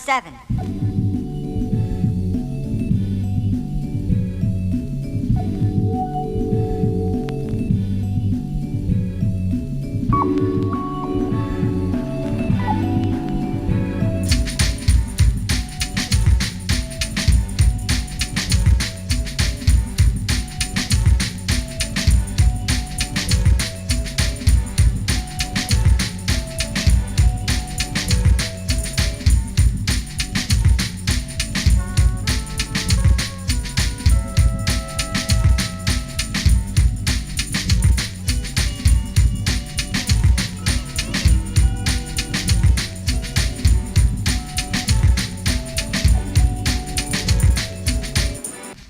7.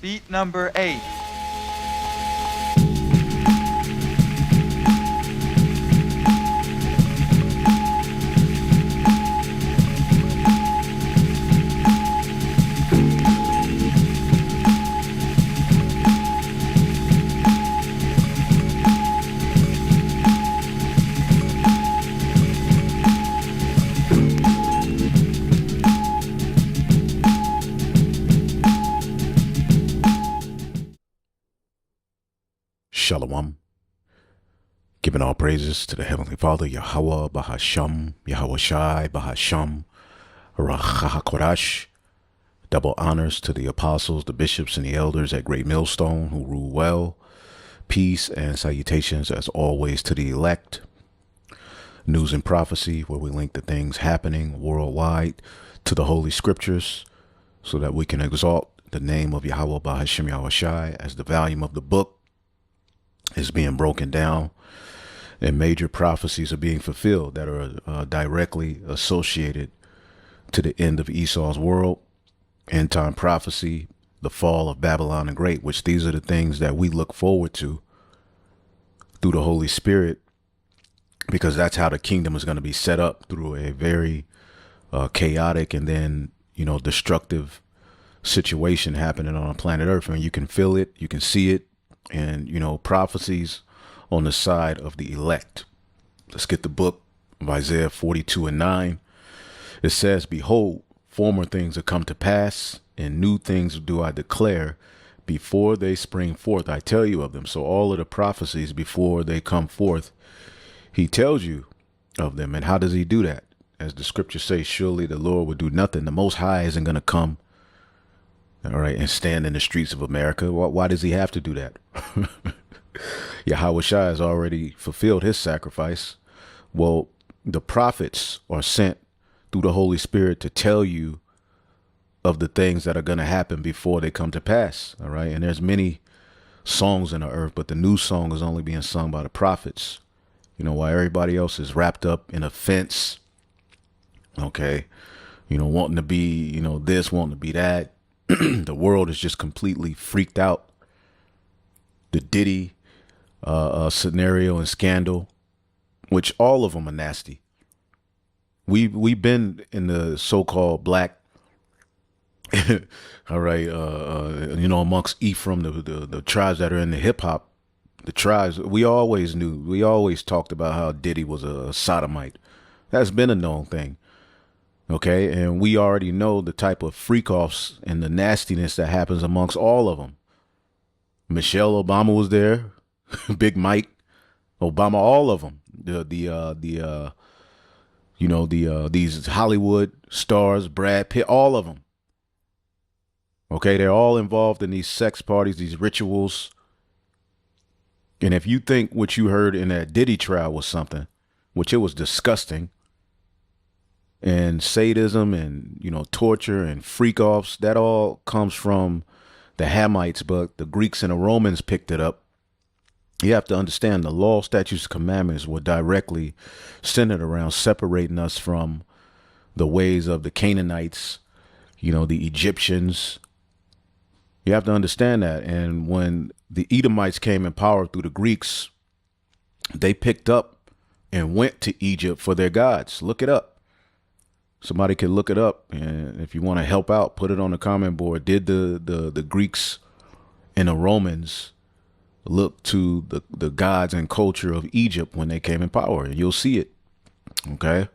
Beat number 8. Shalom. Giving all praises to the Heavenly Father, YAHAWAH, BAHASHAM, YAHAWASHI, BAHASHAM, RAWCHAA, QADASH. Double honors to the apostles, the bishops, and the elders at Great Millstone who rule well. Peace and salutations as always to the elect. News and prophecy, where we link the things happening worldwide to the Holy Scriptures so that we can exalt the name of Yahawah, BAHASHAM, YAHWASHI as the volume of the book is being broken down and major prophecies are being fulfilled that are directly associated to the end of Esau's world, end time prophecy, the fall of Babylon the Great, which these are the things that we look forward to through the Holy Spirit, because that's how the kingdom is going to be set up, through a very chaotic and then, destructive situation happening on planet Earth. I mean, you can feel it, you can see it, and, prophecies on the side of the elect. Let's get the book of Isaiah 42:9. It says, "Behold, former things have come to pass, and new things do I declare. Before they spring forth, I tell you of them." So all of the prophecies, before they come forth, he tells you of them. And how does he do that? As the scriptures say, surely the Lord will do nothing. The Most High isn't going to come, all right, and stand in the streets of America. Why does he have to do that? Yahawah has already fulfilled his sacrifice. Well, the prophets are sent through the Holy Spirit to tell you of the things that are going to happen before they come to pass. All right. And there's many songs in the earth, but the new song is only being sung by the prophets. While everybody else is wrapped up in offense. Okay. Wanting to be, this, wanting to be that. The world is just completely freaked out. The Diddy scenario and scandal, which all of them are nasty. We've been in the so-called black, all right, amongst Ephraim, the tribes that are in the hip hop, the tribes. We always knew. We always talked about how Diddy was a sodomite. That's been a known thing. Okay, and we already know the type of freak-offs and the nastiness that happens amongst all of them. Michelle Obama was there, Big Mike, Obama, all of them. These Hollywood stars, Brad Pitt, all of them. Okay, they're all involved in these sex parties, these rituals. And if you think what you heard in that Diddy trial was something, which it was disgusting, and sadism and, torture and freak-offs, that all comes from the Hamites, but the Greeks and the Romans picked it up. You have to understand the law, statutes, commandments were directly centered around separating us from the ways of the Canaanites, the Egyptians. You have to understand that. And when the Edomites came in power through the Greeks, they picked up and went to Egypt for their gods. Look it up. Somebody can look it up, and if you want to help out, put it on the comment board. Did the Greeks and the Romans look to the gods and culture of Egypt when they came in power? You'll see it. Okay.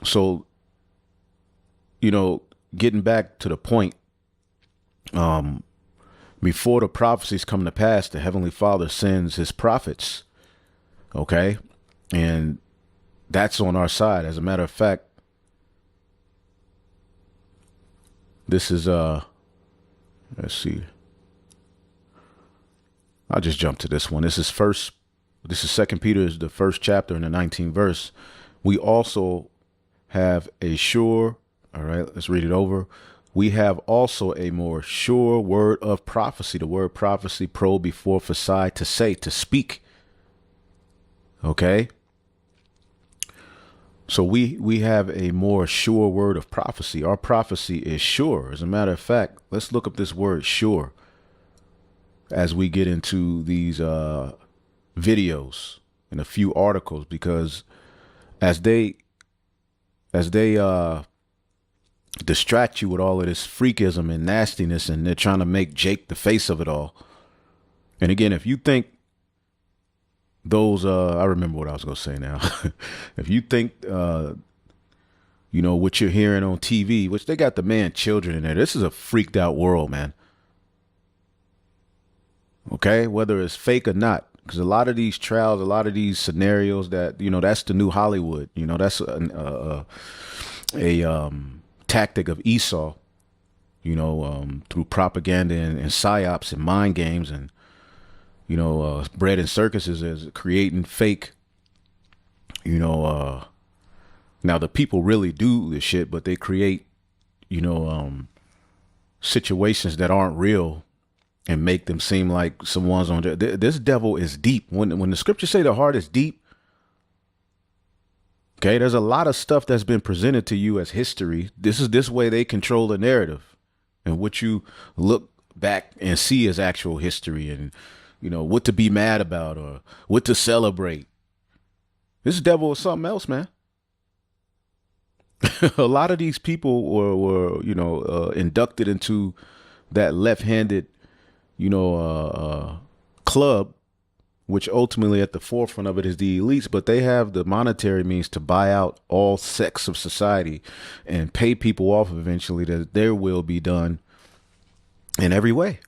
So you know, getting back to the point, before the prophecies come to pass, the Heavenly Father sends his prophets. Okay. And that's on our side. As a matter of fact, this is, let's see. I'll just jump to this one. This is 2 Peter, is the first chapter in the 19th verse. We also have a sure, all right, let's read it over. We have also a more sure word of prophecy. The word prophecy, pro before Phophecy, to say, to speak. Okay. So we have a more sure word of prophecy. Our prophecy is sure. As a matter of fact, let's look up this word sure as we get into these videos and a few articles, because as they distract you with all of this freakism and nastiness, and they're trying to make Jake the face of it all. And again, if you think those, I remember what I was going to say now. If you think, you know, what you're hearing on TV, which they got the man children in there, this is a freaked out world, man. Okay. Whether it's fake or not, because a lot of these trials, a lot of these scenarios that, you know, that's the new Hollywood, you know, that's a tactic of Esau, you know, through propaganda and psyops and mind games and, you know, bread and circuses, is creating fake, you know, now the people really do this shit, but they create, you know, situations that aren't real and make them seem like someone's on. This devil is deep. When the scriptures say the heart is deep, okay, there's a lot of stuff that's been presented to you as history. This way they control the narrative, and what you look back and see as actual history, and, you know, what to be mad about or what to celebrate. This devil is something else, man. A lot of these people were you know, inducted into that left-handed, you know, club, which ultimately at the forefront of it is the elites, but they have the monetary means to buy out all sects of society and pay people off eventually that their will be done in every way.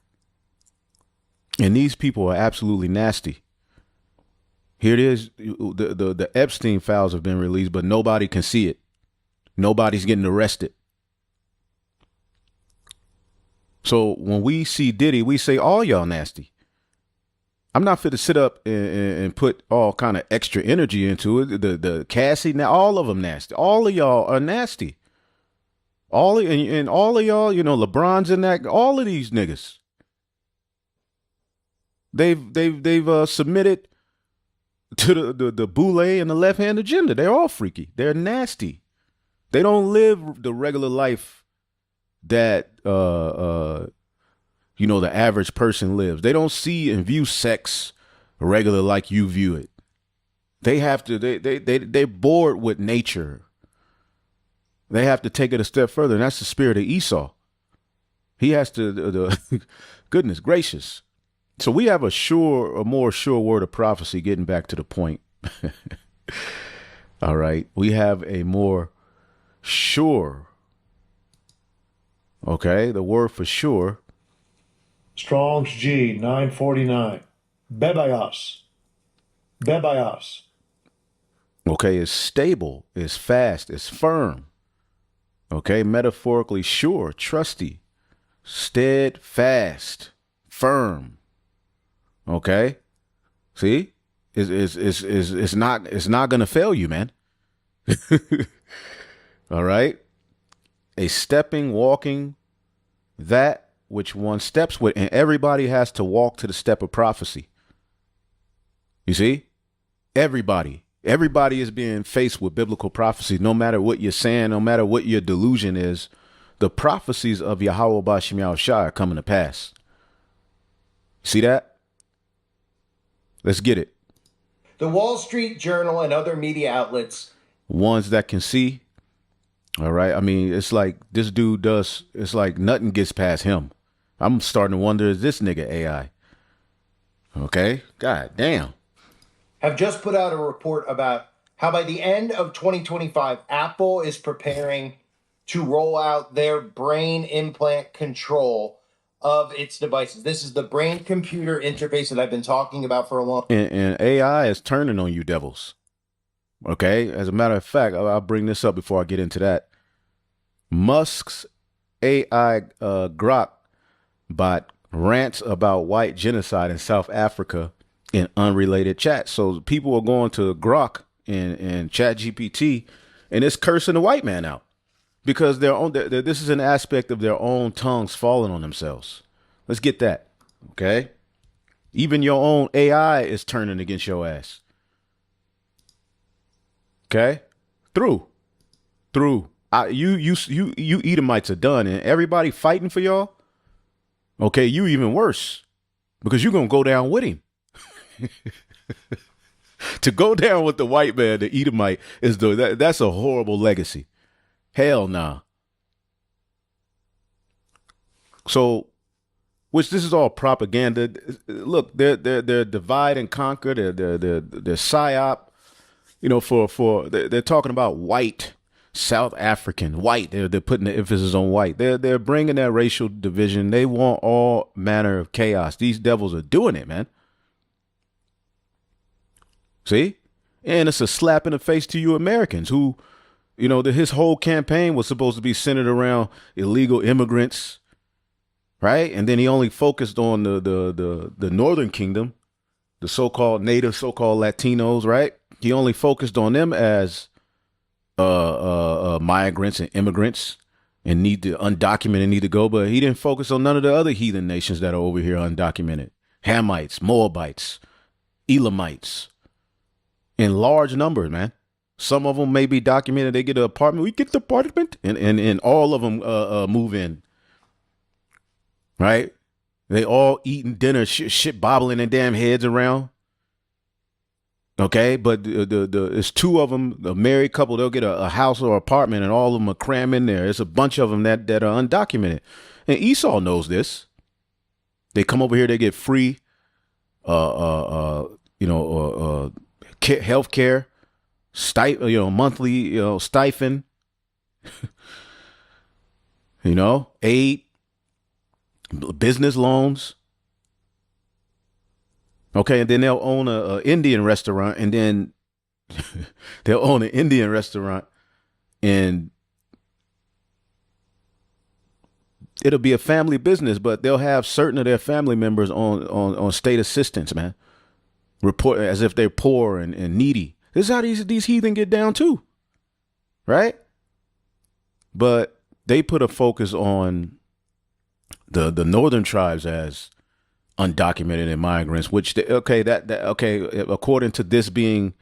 And these people are absolutely nasty. Here it is. The Epstein files have been released, but nobody can see it. Nobody's getting arrested. So when we see Diddy, we say, all y'all nasty. I'm not fit to sit up and put all kind of extra energy into it. The Cassie, now all of them nasty. All of y'all are nasty. All of y'all, you know, LeBron's in that. All of these niggas, they've submitted to the boule and the left hand agenda. They're all freaky. They're nasty. They don't live the regular life that you know, the average person lives. They don't see and view sex regular like you view it. They have to, they're bored with nature. They have to take it a step further, and that's the spirit of Esau. He has to, goodness gracious. So we have a more sure word of prophecy, getting back to the point. All right. We have a more sure, okay, the word for sure. Strong's G 949. Bebayas. Bebayas. Okay, it's stable, it's fast, it's firm. Okay, metaphorically sure, trusty, steadfast, firm. Okay, see, it's not gonna fail you, man. All right, a stepping, walking, that which one steps with, and everybody has to walk to the step of prophecy. You see, everybody is being faced with biblical prophecy. No matter what you're saying, no matter what your delusion is, the prophecies of YAHAWAH BAHASHAM YAHWASHI are coming to pass. See that? Let's get it. The Wall Street Journal and other media outlets. Ones that can see. All right. I mean, it's like this dude does. It's like nothing gets past him. I'm starting to wonder, is this nigga AI? Okay. God damn. Have just put out a report about how by the end of 2025, Apple is preparing to roll out their brain implant control of its devices. This is the brain-computer interface that I've been talking about for a long time. And AI is turning on you devils. Okay? As a matter of fact, I'll bring this up before I get into that. Musk's AI Grok bot rants about white genocide in South Africa in unrelated chats. So people are going to Grok and Chat GPT, and it's cursing the white man out. Because this is an aspect of their own tongues falling on themselves. Let's get that. Okay. Even your own AI is turning against your ass. Okay. You Edomites are done, and everybody fighting for y'all. Okay. You even worse, because you're going to go down with him. To go down with the white man, the Edomite, that's a horrible legacy. Hell nah. So, which this is all propaganda. Look, they're divide and conquer. They're psyop. You know, they're talking about white, South African, white. They're putting the emphasis on white. They're bringing that racial division. They want all manner of chaos. These devils are doing it, man. See, and it's a slap in the face to you Americans who. You know, his whole campaign was supposed to be centered around illegal immigrants, right? And then he only focused on the Northern Kingdom, the so-called native, so-called Latinos, right? He only focused on them as migrants and immigrants and undocumented need to go, but he didn't focus on none of the other heathen nations that are over here undocumented. Hamites, Moabites, Elamites, in large numbers, man. Some of them may be documented. They get an apartment. We get the apartment, and all of them move in. Right? They all eating dinner, shit bobbling their damn heads around. Okay, but it's two of them, the married couple. They'll get a house or apartment, and all of them are crammed in there. It's a bunch of them that are undocumented, and Esau knows this. They come over here. They get free, health care. Monthly, stipend, aid, business loans. Okay. And then they'll own a Indian restaurant, and then and it'll be a family business, but they'll have certain of their family members on state assistance, man. Report as if they're poor and needy. This is how these heathen get down too, right? But they put a focus on the northern tribes as undocumented and migrants, which according to this being,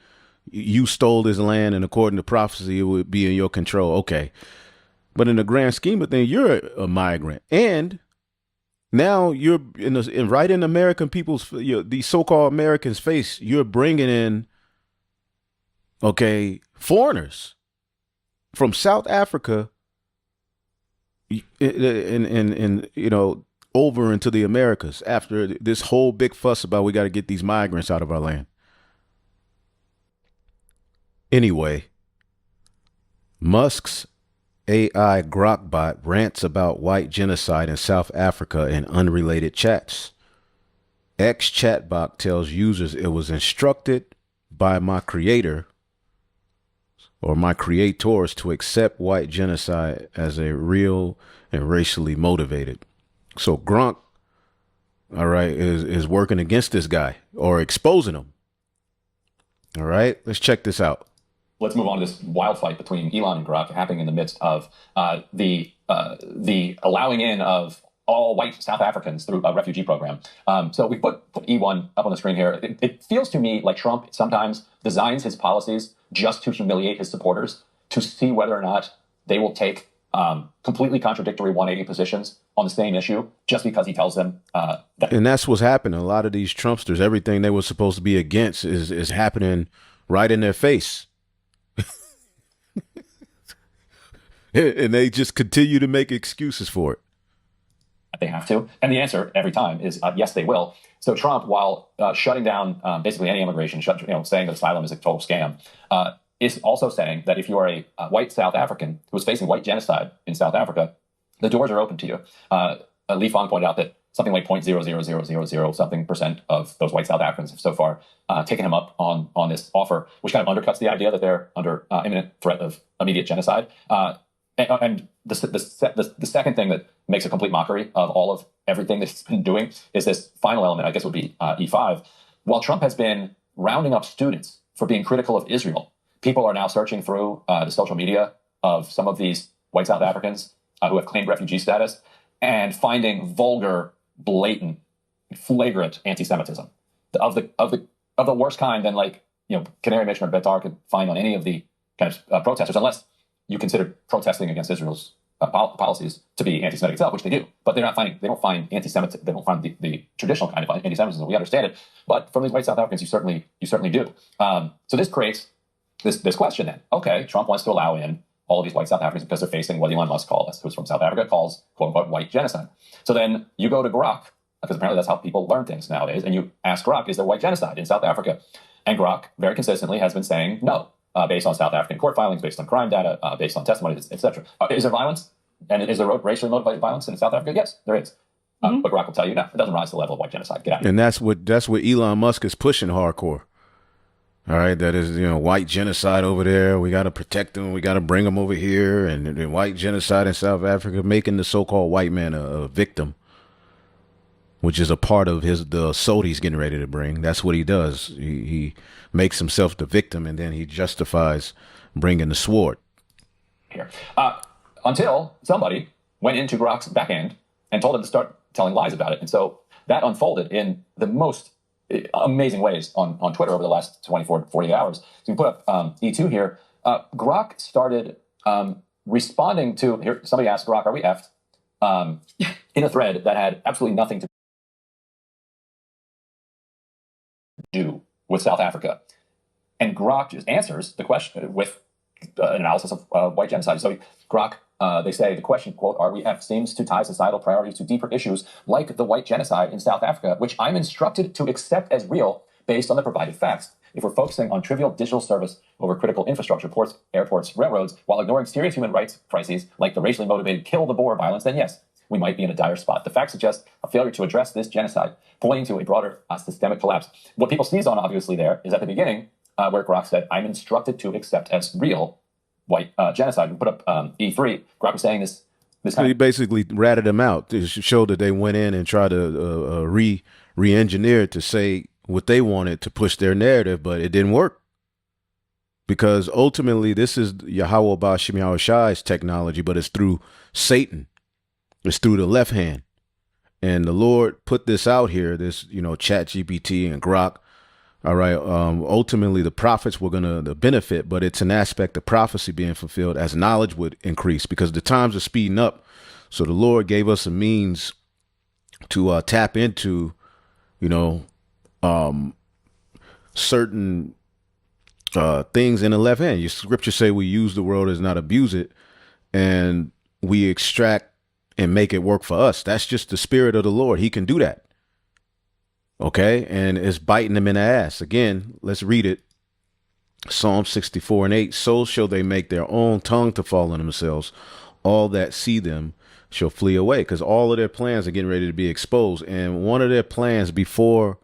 you stole this land, and according to prophecy, it would be in your control. Okay, but in the grand scheme of things, you're a migrant, and now you're right in American people's, these so-called Americans' face. You're bringing in. Okay, foreigners from South Africa and over into the Americas after this whole big fuss about we got to get these migrants out of our land. Anyway, Musk's AI Grok bot rants about white genocide in South Africa in unrelated chats. X chatbot tells users it was instructed by my creator or my creators to accept white genocide as a real and racially motivated. So Grok, all right, is working against this guy or exposing him. All right, let's check this out. Let's move on to this wild fight between Elon and Grok happening in the midst of the allowing in of all white South Africans through a refugee program. So we put E1 up on the screen here. It feels to me like Trump sometimes designs his policies just to humiliate his supporters, to see whether or not they will take completely contradictory 180 positions on the same issue, just because he tells them that. And that's what's happening. A lot of these Trumpsters, everything they were supposed to be against is happening right in their face. And they just continue to make excuses for it. They have to. And the answer every time is yes, they will. So Trump, while shutting down basically any immigration, saying that asylum is a total scam, is also saying that if you are a white South African who is facing white genocide in South Africa, the doors are open to you. Lee Fong pointed out that something like 0.00000 something percent of those white South Africans have so far taken him up on this offer, which kind of undercuts the idea that they're under imminent threat of immediate genocide. And the second thing that makes a complete mockery of all of everything that he's been doing is this final element, I guess would be E5. While Trump has been rounding up students for being critical of Israel, people are now searching through the social media of some of these white South Africans who have claimed refugee status and finding vulgar, blatant, flagrant anti-Semitism of the worst kind than, like, Canary Mission or Betar could find on any of the kind of protesters, unless you consider protesting against Israel's policies to be anti-Semitic itself, which they do. But they don't find anti-Semitic. They don't find the traditional kind of anti-Semitism. We understand it, but from these white South Africans, you certainly do. So this creates this question then. Okay, Trump wants to allow in all of these white South Africans because they're facing what Elon Musk who's from South Africa, calls quote unquote white genocide. So then you go to Grok, because apparently that's how people learn things nowadays, and you ask Grok, is there white genocide in South Africa? And Grok very consistently has been saying no, based on South African court filings, based on crime data, based on testimony, etc. Is there violence? And is there racially motivated violence in South Africa? Yes, there is. But Grok will tell you no, it doesn't rise to the level of white genocide. Get out. And that's what Elon Musk is pushing hardcore. All right, that is, white genocide over there. We got to protect them. We got to bring them over here. And white genocide in South Africa, making the so-called white man a victim, which is a part of the assault he's getting ready to bring. That's what he does. He makes himself the victim, and then he justifies bringing the sword. Here, until somebody went into Grok's back end and told him to start telling lies about it. And so that unfolded in the most amazing ways on Twitter over the last 24 to 48 hours. So we put up E2 here. Grok started responding to, here, somebody asked Grok, are we effed? In a thread that had absolutely nothing to do with South Africa. And Grok just answers the question with an analysis of white genocide. So Grok, they say the question, quote, are we effed, seems to tie societal priorities to deeper issues like the white genocide in South Africa, which I'm instructed to accept as real based on the provided facts. If we're focusing on trivial digital service over critical infrastructure, ports, airports, railroads, while ignoring serious human rights crises like the racially motivated kill the boer violence, then yes, we might be in a dire spot. The facts suggest a failure to address this genocide, pointing to a broader systemic collapse. What people seize on, obviously, there is at the beginning, where Grok said, I'm instructed to accept as real white genocide. We put up E3. Grok was saying this So he basically ratted them out to show that they went in and tried to re-engineer it to say what they wanted to push their narrative, but it didn't work. Because ultimately, this is YAHAWAH BAHASHAM YAHWAHSHI's technology, but it's through Satan. It's through the left hand. And the Lord put this out here, this, ChatGPT and Grok. All right. Ultimately, the prophets were going to benefit, but it's an aspect of prophecy being fulfilled as knowledge would increase because the times are speeding up. So the Lord gave us a means to tap into, certain things in the left hand. Your scriptures say we use the world as not abuse it, and we extract and make it work for us. That's just the spirit of the Lord. He can do that. Okay. And it's biting them in the ass. Again, let's read it. Psalm 64:8. So shall they make their own tongue to fall on themselves. All that see them shall flee away. Because all of their plans are getting ready to be exposed. And one of their plans before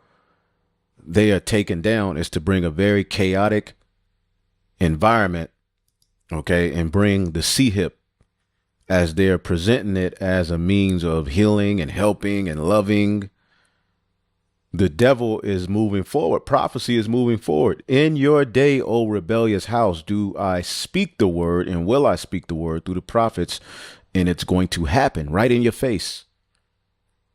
they are taken down is to bring a very chaotic environment. Okay. And bring the C-hip as they're presenting it as a means of healing and helping and loving. The devil is moving forward. Prophecy is moving forward. In your day, O rebellious house, do I speak the word, and will I speak the word through the prophets, and it's going to happen right in your face.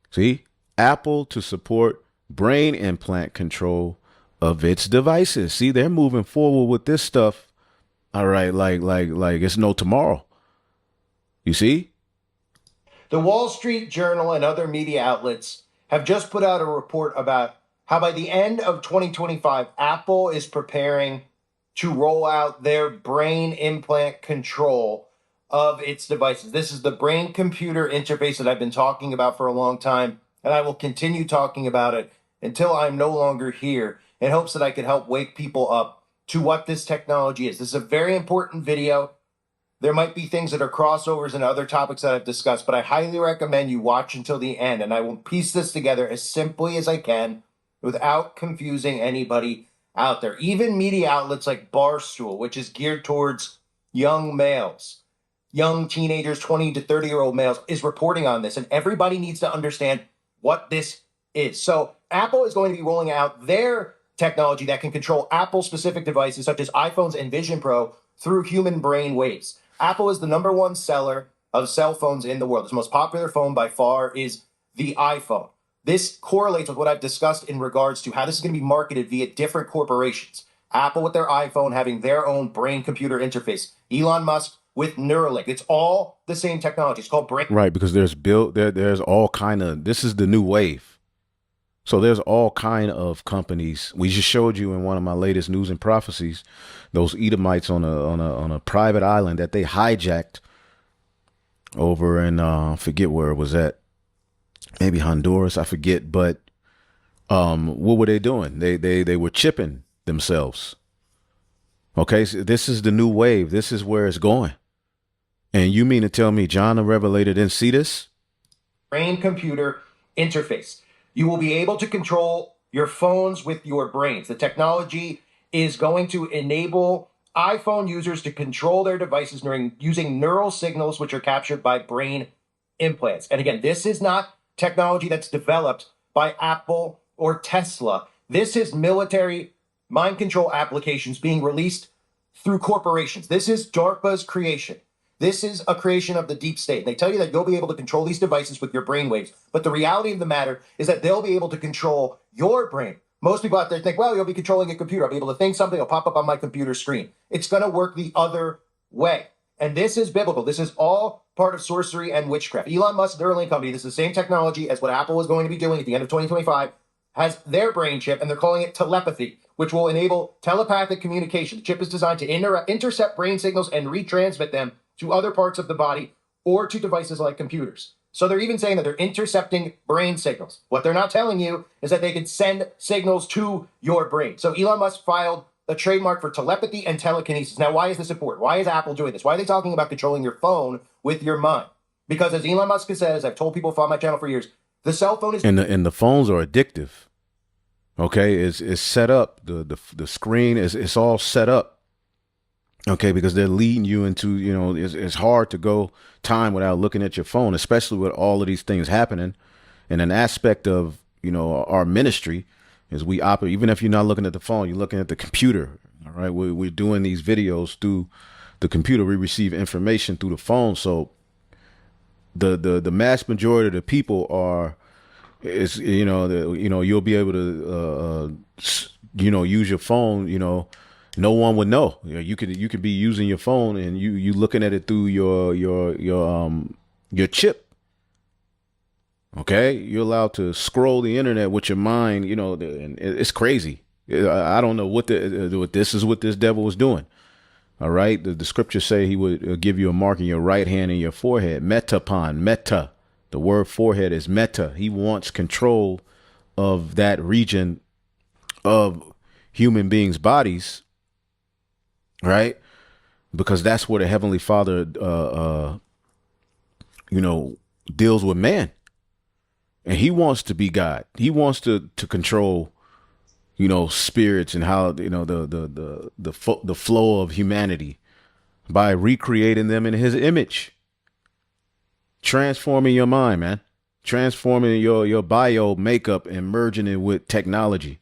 See, Apple to support brain implant control of its devices. See, they're moving forward with this stuff. All right, like it's no tomorrow. You see? The Wall Street Journal and other media outlets have just put out a report about how by the end of 2025, Apple is preparing to roll out their brain implant control of its devices. This is the brain-computer interface that I've been talking about for a long time, and I will continue talking about it until I'm no longer here in hopes that I can help wake people up to what this technology is. This is a very important video. There might be things that are crossovers and other topics that I've discussed, but I highly recommend you watch until the end, and I will piece this together as simply as I can without confusing anybody out there. Even media outlets like Barstool, which is geared towards young males, young teenagers, 20 to 30-year-old males, is reporting on this, and everybody needs to understand what this is. So Apple is going to be rolling out their technology that can control Apple-specific devices such as iPhones and Vision Pro through human brain waves. Apple is the #1 seller of cell phones in the world. Its most popular phone by far is the iPhone. This correlates with what I've discussed in regards to how this is going to be marketed via different corporations. Apple with their iPhone having their own brain-computer interface. Elon Musk with Neuralink. It's all the same technology. It's called brain. Right, because there's all kind of, this is the new wave. So there's all kind of companies. We just showed you in one of my latest news and prophecies, those Edomites on a private island that they hijacked over in forget where it was at, maybe Honduras, I forget. But what were they doing? They were chipping themselves. Okay, so this is the new wave. This is where it's going. And you mean to tell me John the Revelator didn't see this? Brain-computer interface. You will be able to control your phones with your brains. The technology is going to enable iPhone users to control their devices using neural signals, which are captured by brain implants. And again, this is not technology that's developed by Apple or Tesla. This is military mind control applications being released through corporations. This is DARPA's creation. This is a creation of the deep state. They tell you that you'll be able to control these devices with your brainwaves. But the reality of the matter is that they'll be able to control your brain. Most people out there think, well, you'll be controlling a computer. I'll be able to think something. It'll pop up on my computer screen. It's going to work the other way. And this is biblical. This is all part of sorcery and witchcraft. Elon Musk, Neuralink company, this is the same technology as what Apple is going to be doing at the end of 2025, has their brain chip, and they're calling it telepathy, which will enable telepathic communication. The chip is designed to intercept brain signals and retransmit them to other parts of the body or to devices like computers. So they're even saying that they're intercepting brain signals. What they're not telling you is that they can send signals to your brain. So Elon Musk filed a trademark for telepathy and telekinesis. Now, why is this important? Why is Apple doing this? Why are they talking about controlling your phone with your mind? Because as Elon Musk says, I've told people who follow my channel for years, the cell phone is... And the phones are addictive. Okay, it's set up. The screen it's all set up. Okay, because they're leading you into, you know, it's hard to go time without looking at your phone, especially with all of these things happening. And an aspect of, you know, our ministry is we operate, even if you're not looking at the phone, you're looking at the computer. All right, we're doing these videos through the computer. We receive information through the phone. So the mass majority of the people are, is, you know, you'll be able to, use your phone, no one would know. You could be using your phone and you looking at it through your chip. Okay, you're allowed to scroll the internet with your mind. And it's crazy. I don't know what this is. What this devil was doing. All right, the scriptures say he would give you a mark in your right hand and your forehead. Meta. The word forehead is meta. He wants control of that region of human beings' bodies. Right, because that's where the Heavenly Father, deals with man, and He wants to be God. He wants to control, spirits and how the flow of humanity by recreating them in His image, transforming your mind, man, transforming your bio makeup and merging it with technology.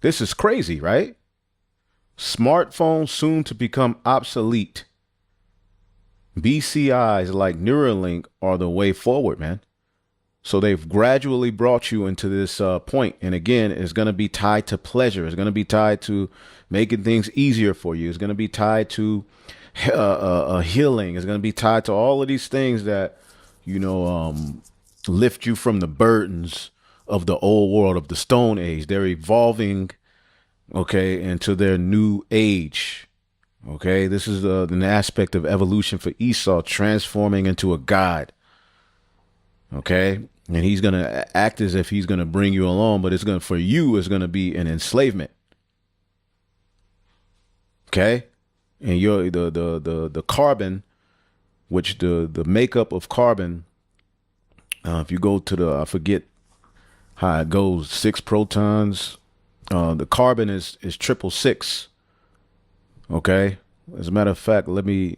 This is crazy, right? Smartphones soon to become obsolete. BCIs like Neuralink are the way forward, man. So they've gradually brought you into this point. And again, it's going to be tied to pleasure. It's going to be tied to making things easier for you. It's going to be tied to healing. It's going to be tied to all of these things that, lift you from the burdens of the old world, of the Stone Age. They're evolving, okay, into their new age. Okay, this is an aspect of evolution for Esau, transforming into a god. Okay, and he's going to act as if he's going to bring you along, but it's going to be an enslavement. Okay. And the carbon, which the makeup of carbon, if you go to I forget how it goes, 6 protons. The carbon is 666. Okay. As a matter of fact, let me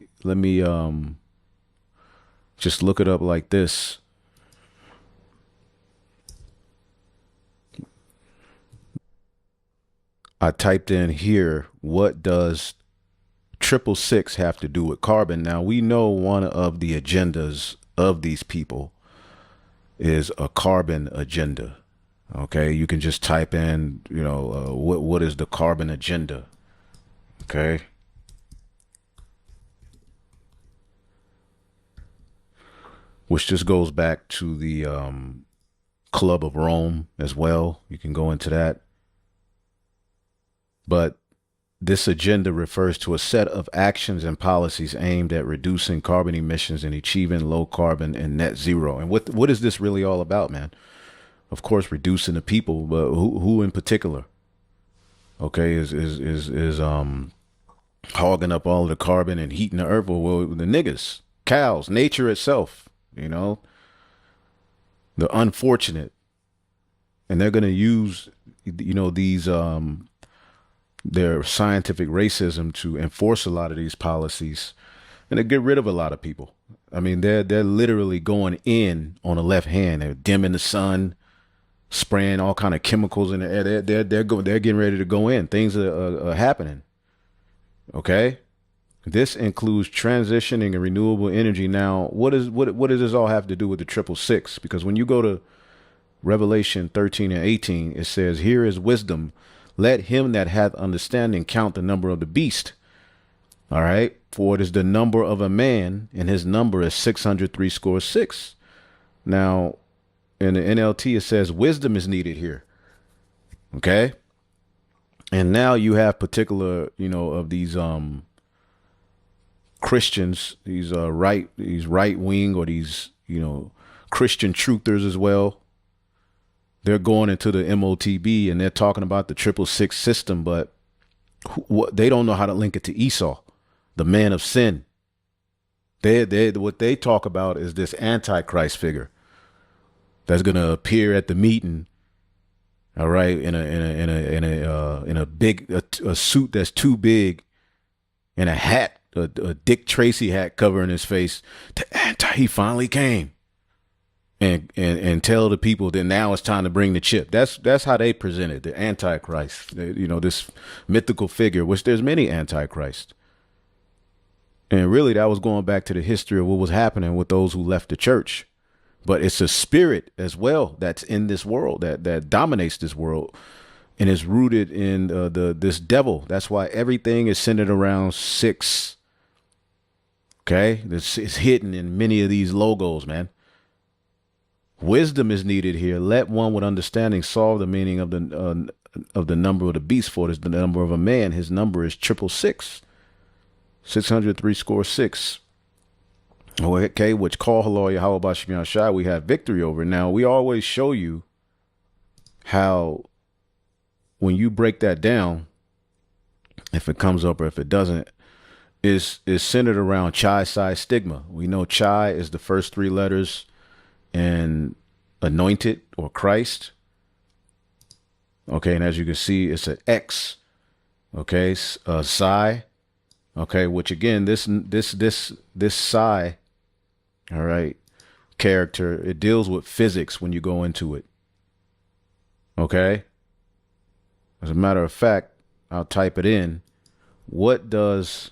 just look it up like this. I typed in here, what does 666 have to do with carbon? Now, we know one of the agendas of these people is a carbon agenda. Okay, you can just type in, what is the carbon agenda? Okay. Which just goes back to the Club of Rome as well. You can go into that. But this agenda refers to a set of actions and policies aimed at reducing carbon emissions and achieving low carbon and net zero. And what is this really all about, man? Of course, reducing the people, but who in particular? Okay, is hogging up all of the carbon and heating the earth? Well, the niggas, cows, nature itself, the unfortunate. And they're gonna use, these their scientific racism to enforce a lot of these policies and to get rid of a lot of people. I mean, they're literally going in on the left hand. They're dimming the sun, spraying all kind of chemicals in the air. They're getting ready to go in. Things are happening. Okay, this includes transitioning and renewable energy. Now, what does this all have to do with the 666? Because when you go to Revelation 13 and 18, it says, "Here is wisdom. Let him that hath understanding count the number of the beast." All right. For it is the number of a man, and his number is 666. Now, in the NLT, it says wisdom is needed here. Okay. And now you have particular, of these Christians, these right wing, or these, Christian truthers as well. They're going into the MOTB and they're talking about the 666 system, but they don't know how to link it to Esau, the man of sin. What they talk about is this Antichrist figure that's going to appear at the meeting. All right, in a big suit that's too big, and a hat, a Dick Tracy hat covering his face. He finally came. And tell the people that now it's time to bring the chip. That's how they present it, the Antichrist. This mythical figure, which there's many Antichrists. And really, that was going back to the history of what was happening with those who left the church. But it's a spirit as well that's in this world that dominates this world, and is rooted in this devil. That's why everything is centered around 6. Okay, this is hidden in many of these logos, man. Wisdom is needed here. Let one with understanding solve the meaning of the number of the beast, for it is the number of a man. His number is 666. 666. Okay, which call HALALYAM YAHAWAH, we have victory over. Now, we always show you how when you break that down, if it comes up or if it doesn't, is centered around Chai Psi Stigma. We know Chai is the first 3 letters and anointed or Christ. Okay, and as you can see, it's an X. Okay, Psi. Okay, which again, this Psi, all right, character, it deals with physics when you go into it. Okay. As a matter of fact, I'll type it in. What does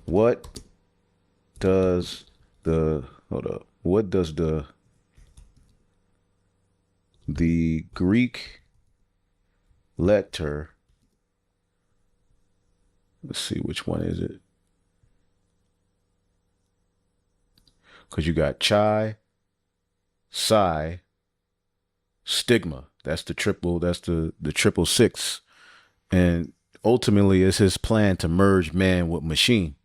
the Greek letter, let's see, which one is it? Because you got Chai, Psi, Stigma. That's the 666. And ultimately, it's his plan to merge man with machine,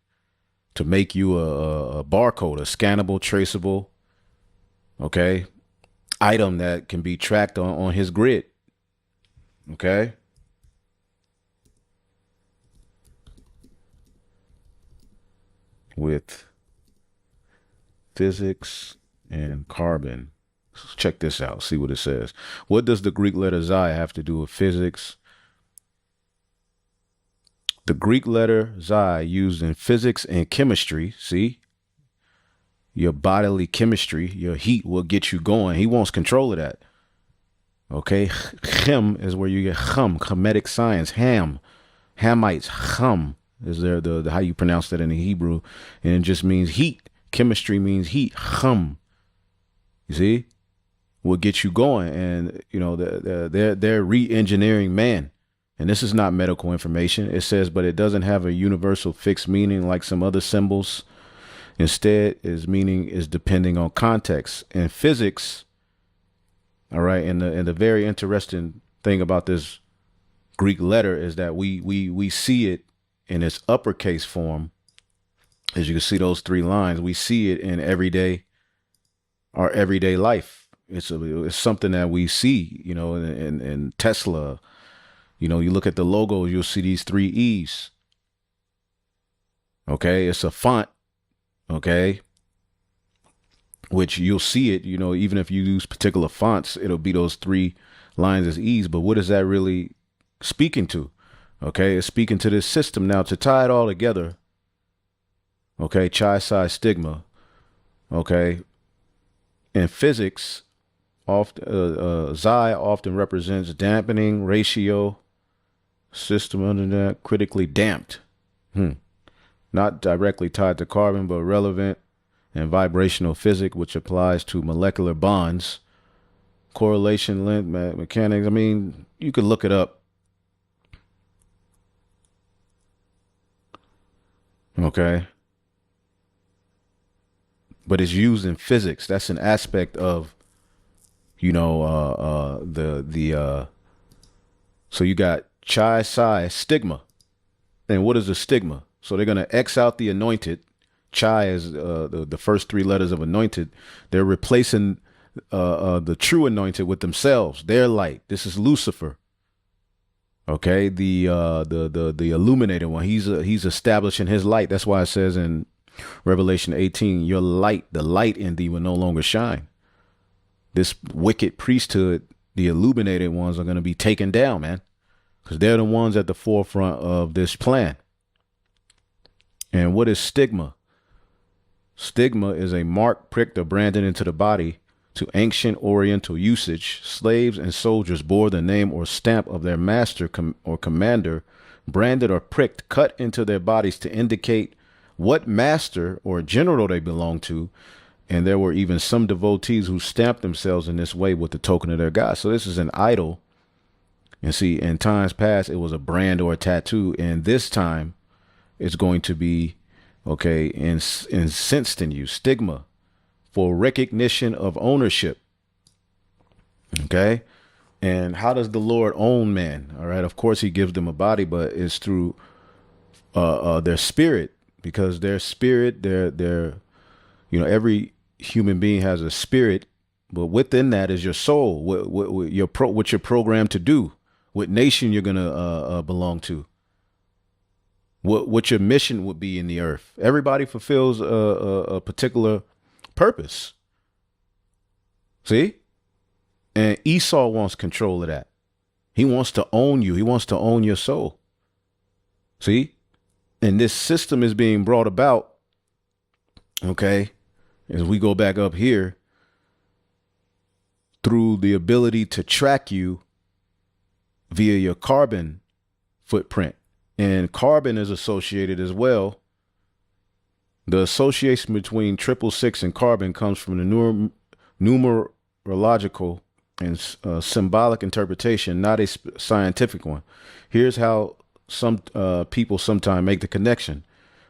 to make you a barcode, a scannable, traceable, okay, item that can be tracked on his grid. Okay. with physics and carbon. Let's check this out. See what it says. What does the Greek letter Xi have to do with physics? The Greek letter Xi used in physics and chemistry. See, your bodily chemistry, your heat will get you going. He wants control of that. Okay. Chem is where you get Chemitic science. Hamites. Chem is there the how you pronounce that in the Hebrew. And it just means heat. Chemistry means heat. Chem. You see? Will get you going. And, you know, they're re-engineering man. And this is not medical information. It says, but it doesn't have a universal fixed meaning like some other symbols. Instead, its meaning is depending on context. In physics, all right, and the very interesting thing about this Greek letter is that we see it in its uppercase form. As you can see those three lines, we see it in our everyday life. It's something that we see, you know, in Tesla. You know, you look at the logos, you'll see these three E's. Okay, it's a font. Okay, which you'll see it, you know, even if you use particular fonts, it'll be those three lines as E's. But what is that really speaking to? Okay, it's speaking to this system. Now, to tie it all together, okay, chi, psi, stigma, okay, in physics, Xi often represents dampening ratio, system under that, critically damped. Not directly tied to carbon, but relevant and vibrational physics, which applies to molecular bonds, correlation, length, mechanics. I mean, you could look it up. Okay. But it's used in physics. That's an aspect of, you know, so you got chi, psi, stigma. And what is a stigma? So they're going to X out the anointed. Chi is the first three letters of anointed. They're replacing the true anointed with themselves. Their light. This is Lucifer. Okay, the illuminated one. He's establishing his light. That's why it says in Revelation 18, your light, the light in thee will no longer shine. This wicked priesthood, the illuminated ones, are going to be taken down, man, because they're the ones at the forefront of this plan. And what is stigma? Stigma is a mark pricked or branded into the body. To ancient Oriental usage, slaves and soldiers bore the name or stamp of their master or commander, branded or pricked, cut into their bodies to indicate what master or general they belonged to. And there were even some devotees who stamped themselves in this way with the token of their god. So this is an idol. And see, in times past, it was a brand or a tattoo. And this time, it's going to be, okay, incensed in you, stigma, for recognition of ownership. Okay. And how does the Lord own man? All right. Of course, he gives them a body, but it's through their spirit, because their spirit, their, you know, every human being has a spirit, but within that is your soul, what you're programmed to do, what nation you're going to belong to. What your mission would be in the earth. Everybody fulfills a particular purpose. See? And Esau wants control of that. He wants to own you. He wants to own your soul. See? And this system is being brought about, okay, as we go back up here, through the ability to track you via your carbon footprint. And carbon is associated as well. The association between 666 and carbon comes from the numerological and symbolic interpretation, not a scientific one. Here's how some people sometimes make the connection.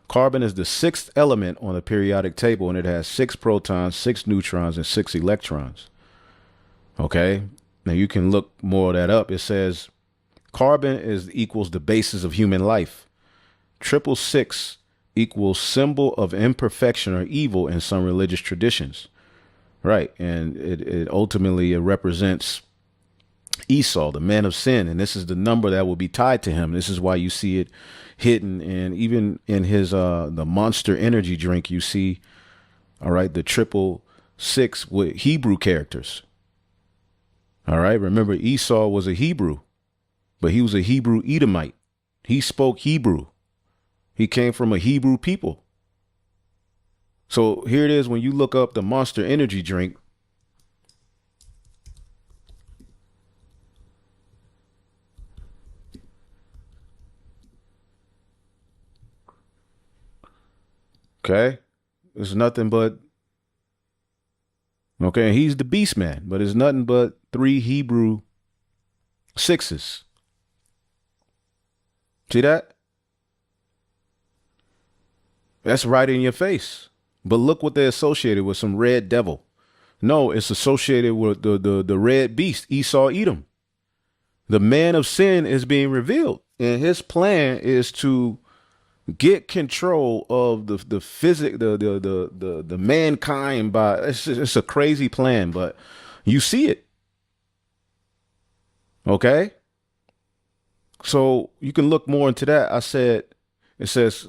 Carbon is the sixth element on the periodic table, and it has 6 protons, 6 neutrons, and 6 electrons. Okay. Now you can look more of that up. It says carbon equals the basis of human life. 666 equals symbol of imperfection or evil in some religious traditions. Right. And it ultimately represents Esau, the man of sin, and this is the number that will be tied to him. This is why you see it hidden, and even in his the Monster Energy drink, you see, all right, the 666 with Hebrew characters. All right, remember Esau was a Hebrew, but he was a Hebrew Edomite. He spoke Hebrew. He came from a Hebrew people. So here it is when you look up the Monster Energy drink. Okay, it's nothing but, okay, he's the beast man, but it's nothing but 3 Hebrew 6s. See that? That's right in your face. But look what they're associated with, some red devil. No, it's associated with the red beast, Esau Edom. The man of sin is being revealed, and his plan is to get control of the mankind by, it's a crazy plan, but you see it. Okay. So you can look more into that. It says,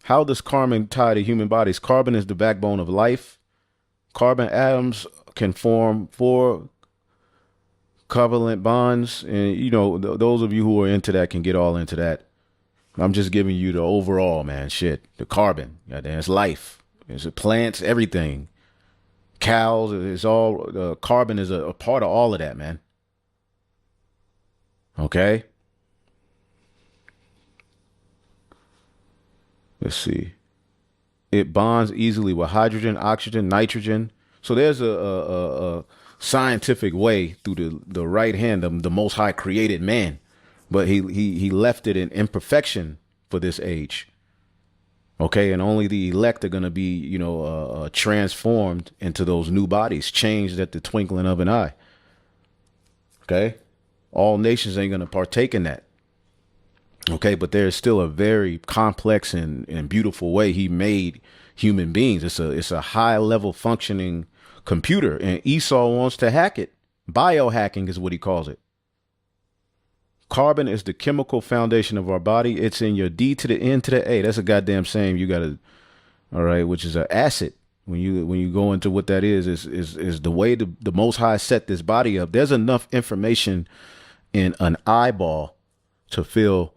how does carbon tie to human bodies? Carbon is the backbone of life. Carbon atoms can form 4 covalent bonds. And, you know, those of you who are into that can get all into that. I'm just giving you the overall, man, shit. The carbon, it's life. It's plants, everything. Cows, it's all, carbon is a part of all of that, man. Okay. Let's see. It bonds easily with hydrogen, oxygen, nitrogen. So there's a scientific way through the right hand of the Most High created man. But he left it in imperfection for this age. Okay, and only the elect are going to be, you know, transformed into those new bodies, changed at the twinkling of an eye. Okay, all nations ain't going to partake in that. Okay, but there's still a very complex and beautiful way he made human beings. It's a high level functioning computer, and Esau wants to hack it. Biohacking is what he calls it. Carbon is the chemical foundation of our body. It's in your D to the N to the A. That's a goddamn saying you got to, all right, which is an acid. When you go into what that is the way the Most High set this body up. There's enough information in an eyeball to fill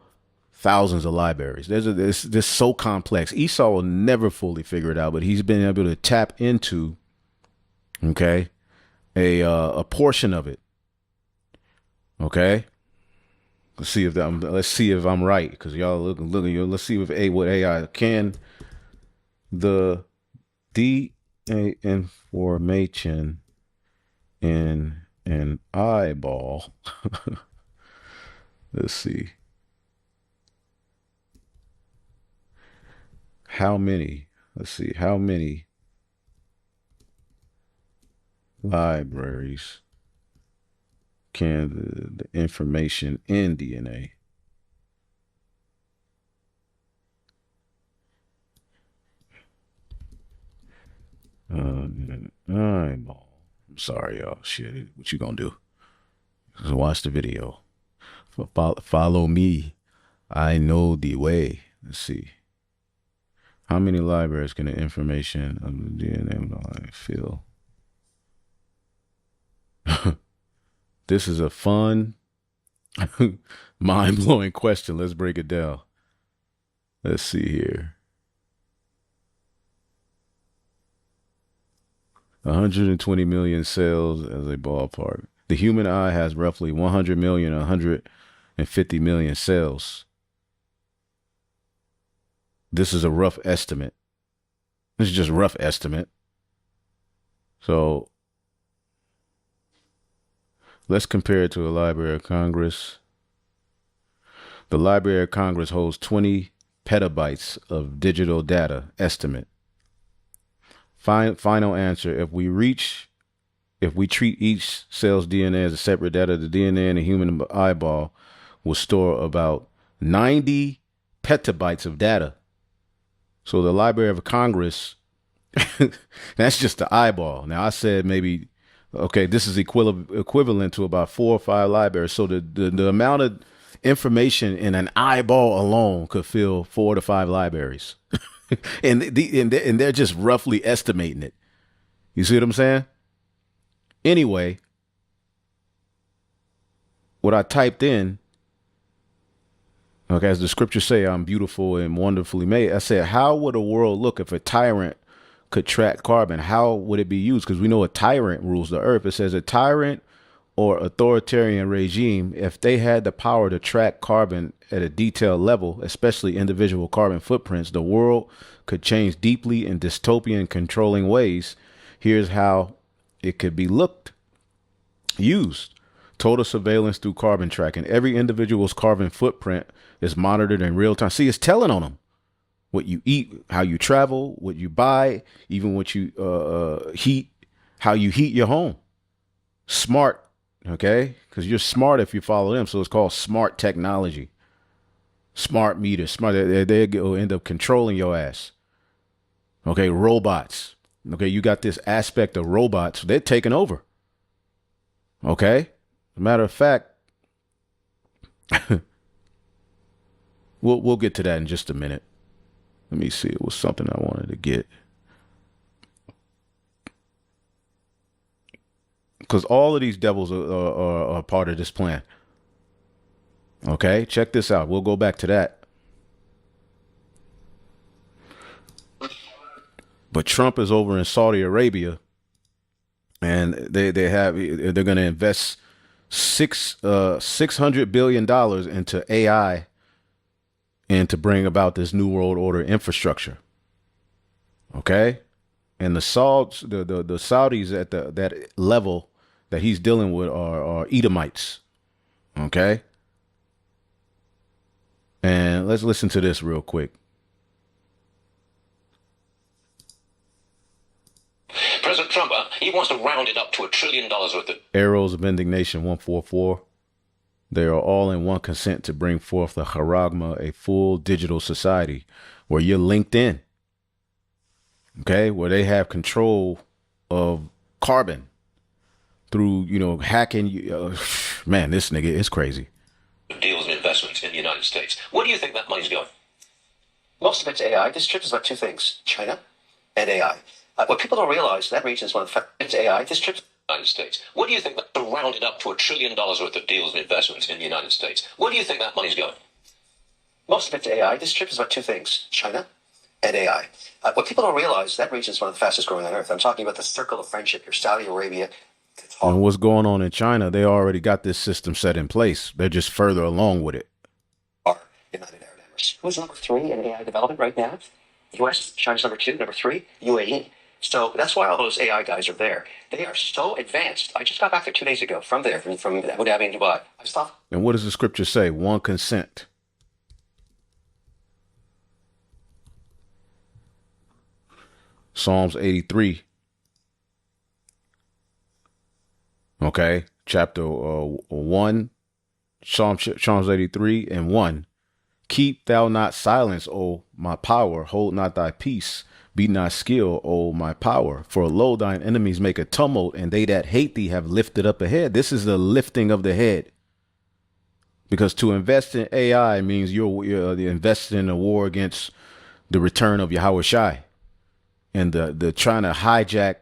thousands of libraries. This so complex. Esau will never fully figure it out, but he's been able to tap into, okay, a portion of it. Okay. Let's see if I'm right, because y'all looking. Let's see if what AI can the DNA information in an eyeball. Let's see how many. Let's see how many libraries can the information in DNA eyeball. I'm sorry, y'all. Shit, what you gonna do? Just watch the video. Follow me. I know the way. Let's see. How many libraries can the information of the DNA fill? This is a fun, mind-blowing question. Let's break it down. Let's see here. 120 million cells as a ballpark. The human eye has roughly 100 million, 150 million cells. This is a rough estimate. This is just a rough estimate. So let's compare it to the Library of Congress. The Library of Congress holds 20 petabytes of digital data estimate. Final answer, if we treat each cell's DNA as a separate data, the DNA in a human eyeball will store about 90 petabytes of data. So the Library of Congress, that's just the eyeball. Now I said maybe Okay, this is equivalent to about 4 or 5 libraries. So the amount of information in an eyeball alone could fill 4 to 5 libraries, and they're just roughly estimating it. You see what I'm saying? Anyway, what I typed in, okay, as the scriptures say, I'm beautiful and wonderfully made. I said, how would a world look if a tyrant could track carbon? How would it be used? Because we know a tyrant rules the earth. It says a tyrant or authoritarian regime, if they had the power to track carbon at a detailed level, especially individual carbon footprints, the world could change deeply in dystopian controlling ways. Here's how it could be used. Total surveillance through carbon tracking. Every individual's carbon footprint is monitored in real time. See, it's telling on them what you eat, how you travel, what you buy, even what you heat, how you heat your home. Smart, okay? Because you're smart if you follow them. So it's called smart technology. Smart meters. Smart. They'll end up controlling your ass. Okay, robots. Okay, you got this aspect of robots. They're taking over. Okay? Matter of fact, we'll get to that in just a minute. Let me see. It was something I wanted to get. Because all of these devils are part of this plan. Okay, check this out. We'll go back to that. But Trump is over in Saudi Arabia, and they're going to invest $600 billion into AI and to bring about this new world order infrastructure. Okay, and the Saudis at that level that he's dealing with are Edomites. Okay, and let's listen to this real quick. President Trump, he wants to round it up to $1 trillion worth of Arrows of Indignation 144. They are all in one consent to bring forth the Charagma, a full digital society where you're linked in. Okay, where they have control of carbon through, hacking. Man, this nigga is crazy. deals and investments in the United States. Where do you think that money's going? Most of it's AI. This trip is about two things, China and AI. What people don't realize, that region is one of the it's AI. This trip United States. Where do you think that rounded up to $1 trillion worth of deals and investments in the United States? Where do you think that money's going? most of it's AI. This trip is about two things, China and AI. What people don't realize, that region is one of the fastest growing on earth. I'm talking about the circle of friendship, your Saudi Arabia. And what's going on in China, they already got this system set in place. They're just further along with it. United Arab Emirates. Who's number 3 in AI development right now? US. China's number 2. Number 3, UAE. So that's why all those AI guys are there. They are so advanced. I just got back there 2 days ago from there, from Abu Dhabi and Dubai. I stopped. And what does the scripture say? One consent. Psalms 83. Okay, chapter 1, Psalms 83 and 1. Keep thou not silence, O my power. Hold not thy peace. Be not still, O my power. For lo, thine enemies make a tumult, and they that hate thee have lifted up a head. This is the lifting of the head. Because to invest in AI means you're investing in a war against the return of YAHAWASHI. And the trying to hijack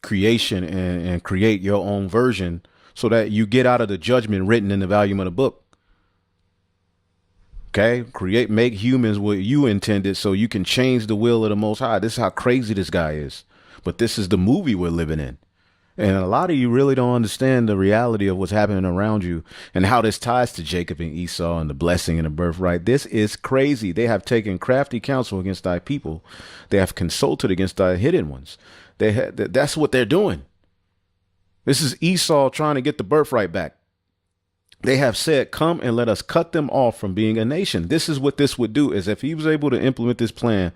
creation and create your own version so that you get out of the judgment written in the volume of the book. Okay, make humans what you intended so you can change the will of the Most High. This is how crazy this guy is. But this is the movie we're living in. And a lot of you really don't understand the reality of what's happening around you and how this ties to Jacob and Esau and the blessing and the birthright. This is crazy. They have taken crafty counsel against thy people. They have consulted against thy hidden ones. That's what they're doing. This is Esau trying to get the birthright back. They have said, come and let us cut them off from being a nation. This is what this would do, is if he was able to implement this plan,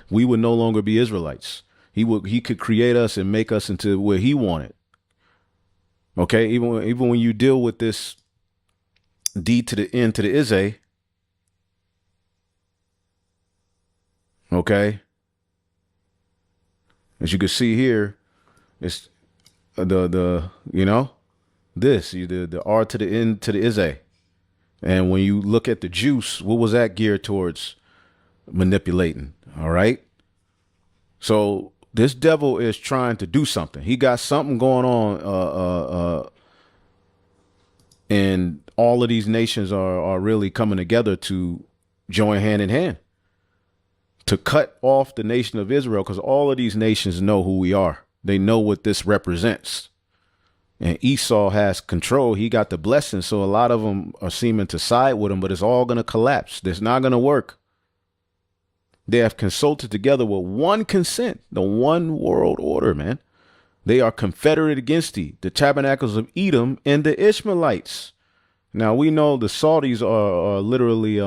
we would no longer be Israelites. He could create us and make us into where he wanted. Okay, even when you deal with this D to the N to the Izay, okay, as you can see here, it's you know, the R to the N to the Ize. And when you look at the juice, what was that geared towards? Manipulating. All right. So this devil is trying to do something. He got something going on. And all of these nations are really coming together to join hand in hand to cut off the nation of Israel, because all of these nations know who we are. They know what this represents. And Esau has control. He got the blessing. So a lot of them are seeming to side with him, but it's all going to collapse. It's not going to work. They have consulted together with one consent, the one world order, man. They are confederate against thee, the tabernacles of Edom and the Ishmaelites. Now we know the Saudis are literally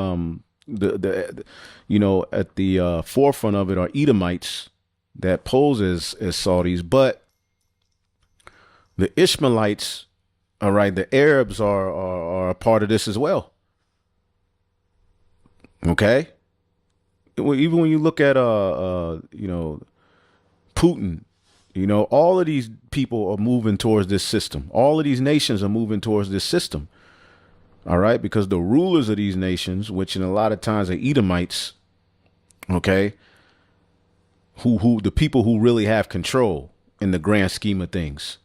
you know, at the forefront of it are Edomites that pose as Saudis, but the Ishmaelites, all right, the Arabs are a part of this as well. Okay. Even when you look at you know, Putin, you know, all of these people are moving towards this system. All of these nations are moving towards this system. All right, because the rulers of these nations, which in a lot of times are Edomites, okay, who the people who really have control in the grand scheme of things,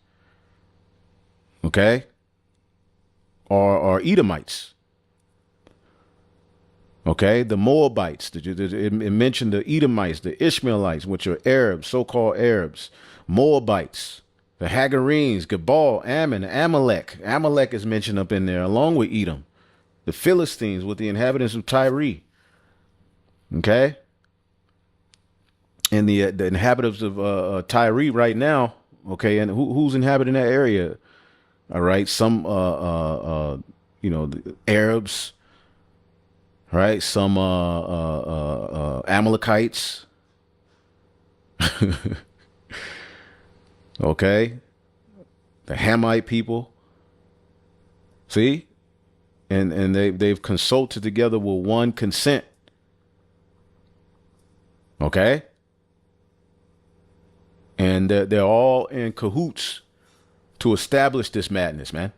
okay, are Edomites. Okay, the Moabites, it mentioned the Edomites, the Ishmaelites, which are Arabs, so-called Arabs, Moabites, the Hagarenes, Gebal, Ammon, Amalek. Amalek is mentioned up in there along with Edom, the Philistines with the inhabitants of Tyre. Okay. And the inhabitants of Tyre right now. Okay. And who's inhabiting that area? All right. Some, you know, the Arabs, right? Some Amalekites. Okay. The Hamite people. See? And they've consulted together with one consent. Okay? And they're all in cahoots to establish this madness, man.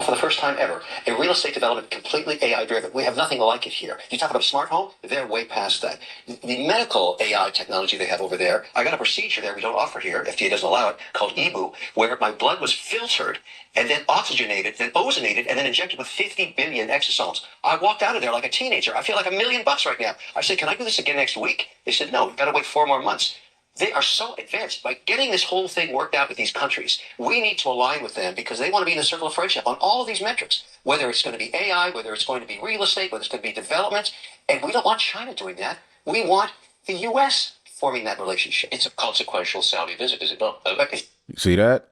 For the first time ever, a real estate development completely AI driven. We have nothing like it here. You talk about a smart home, they're way past that. The medical AI technology they have over there, I got a procedure there we don't offer here, FDA doesn't allow it, called EBU, where my blood was filtered and then oxygenated, then ozonated, and then injected with 50 billion exosomes. I walked out of there like a teenager. I feel like $1 million right now. I said, can I do this again next week? They said, no, we've got to wait 4 more months. They are so advanced. By getting this whole thing worked out with these countries, we need to align with them because they want to be in a circle of friendship on all of these metrics, whether it's going to be AI, whether it's going to be real estate, whether it's going to be development. And we don't want China doing that. We want the U.S. forming that relationship. It's a consequential Saudi visit, is it not? You see that?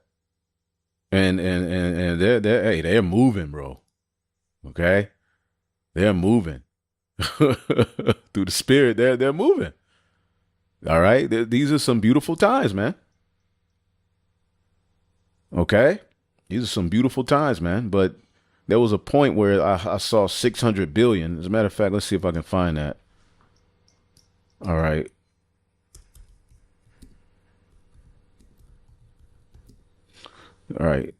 And they're moving, bro. Okay? They're moving. Through the spirit, they're moving. All right. These are some beautiful times, man. Okay. These are some beautiful times, man. But there was a point where I saw 600 billion. As a matter of fact, let's see if I can find that. All right. All right.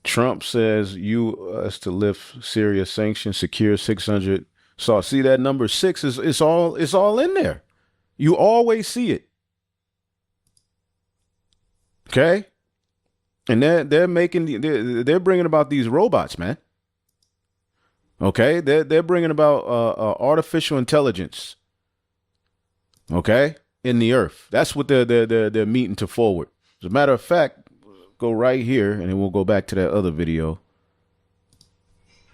Trump says U.S. to lift serious sanctions, secure 600. So see that number 6 it's all in there. You always see it. Okay. And they're bringing about these robots, man. Okay. They're bringing about artificial intelligence. Okay. In the earth. That's what they're meeting to forward. As a matter of fact, go right here and then we'll go back to that other video.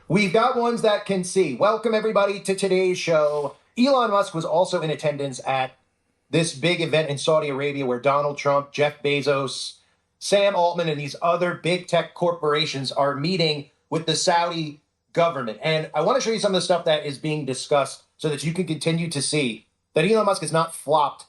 We've got ones that can see. Welcome, everybody, to today's show. Elon Musk was also in attendance at this big event in Saudi Arabia where Donald Trump, Jeff Bezos, Sam Altman, and these other big tech corporations are meeting with the Saudi government. And I want to show you some of the stuff that is being discussed so that you can continue to see that Elon Musk has not flopped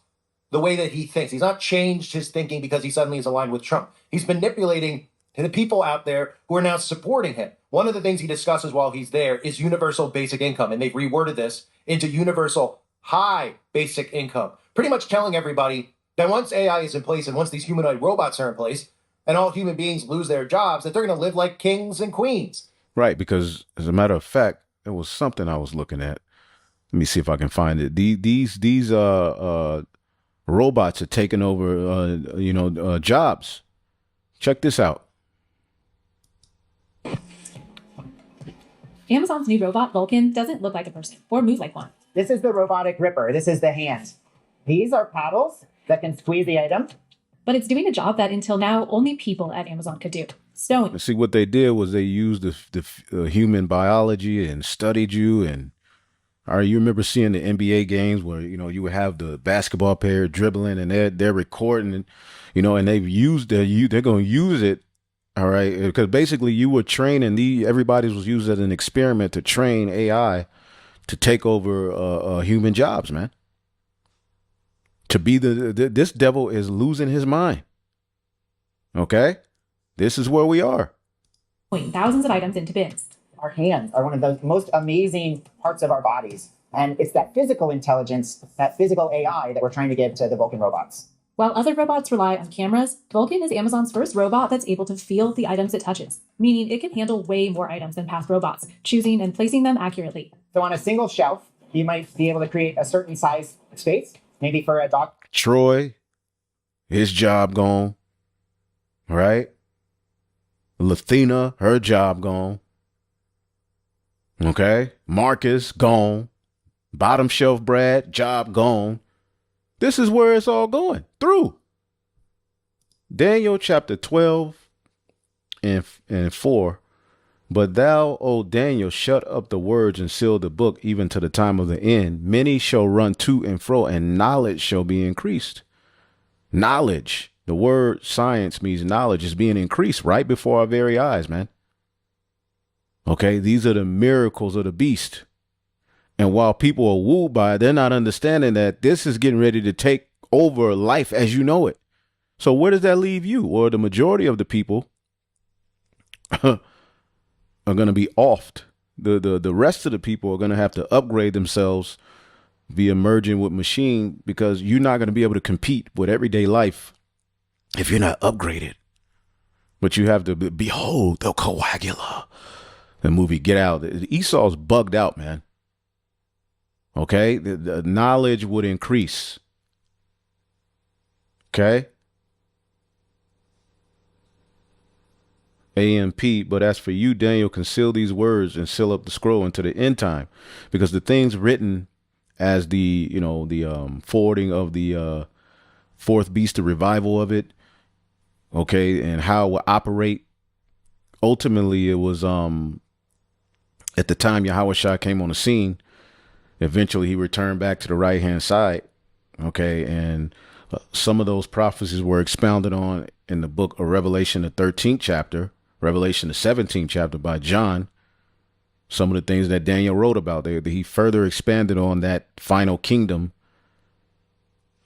the way that he thinks. He's not changed his thinking because he suddenly is aligned with Trump. He's manipulating the people out there who are now supporting him. One of the things he discusses while he's there is universal basic income, and they've reworded this into universal high basic income, pretty much telling everybody that once AI is in place and once these humanoid robots are in place and all human beings lose their jobs, that they're going to live like kings and queens. Right, because as a matter of fact, it was something I was looking at. Let me see if I can find it. These robots are taking over, jobs. Check this out. Amazon's new robot, Vulcan, doesn't look like a person or move like one. This is the robotic ripper. This is the hand. These are paddles that can squeeze the item. But it's doing a job that until now only people at Amazon could do. Stowing. See, what they did was they used the human biology and studied you. And you remember seeing the NBA games where, you would have the basketball player dribbling and they're recording, and, and they've used they're going to use it. All right. Because basically you were training everybody was used as an experiment to train AI to take over human jobs, man. To be this devil is losing his mind. Okay. This is where we are. Putting thousands of items into bins. Our hands are one of the most amazing parts of our bodies. And it's that physical intelligence, that physical AI that we're trying to give to the Vulcan robots. While other robots rely on cameras, Vulcan is Amazon's first robot that's able to feel the items it touches, meaning it can handle way more items than past robots, choosing and placing them accurately. So on a single shelf, you might be able to create a certain size space, maybe for a dog. Troy, his job gone. Right? Lathina, her job gone. Okay? Marcus, gone. Bottom shelf Brad, job gone. This is where it's all going through. Daniel chapter 12 and 4. But thou, O Daniel, shut up the words and seal the book even to the time of the end. Many shall run to and fro, and knowledge shall be increased. Knowledge. The word science means knowledge is being increased right before our very eyes, man. Okay, these are the miracles of the beast. And while people are wooed by it, they're not understanding that this is getting ready to take over life as you know it. So where does that leave you? Or the majority of the people are going to be offed. The rest of the people are going to have to upgrade themselves via merging with machine, because you're not going to be able to compete with everyday life if you're not upgraded. But you have to behold the coagula. The movie Get Out. Esau's bugged out, man. Okay, the knowledge would increase. Okay. AMP, but as for you, Daniel, conceal these words and seal up the scroll until the end time, because the things written as the forwarding of the fourth beast, the revival of it, okay, and how it will operate. Ultimately, it was at the time YAHAWASHI came on the scene. Eventually, he returned back to the right-hand side, okay, and some of those prophecies were expounded on in the book of Revelation, the 13th chapter, Revelation, the 17th chapter by John. Some of the things that Daniel wrote about there, he further expanded on that final kingdom,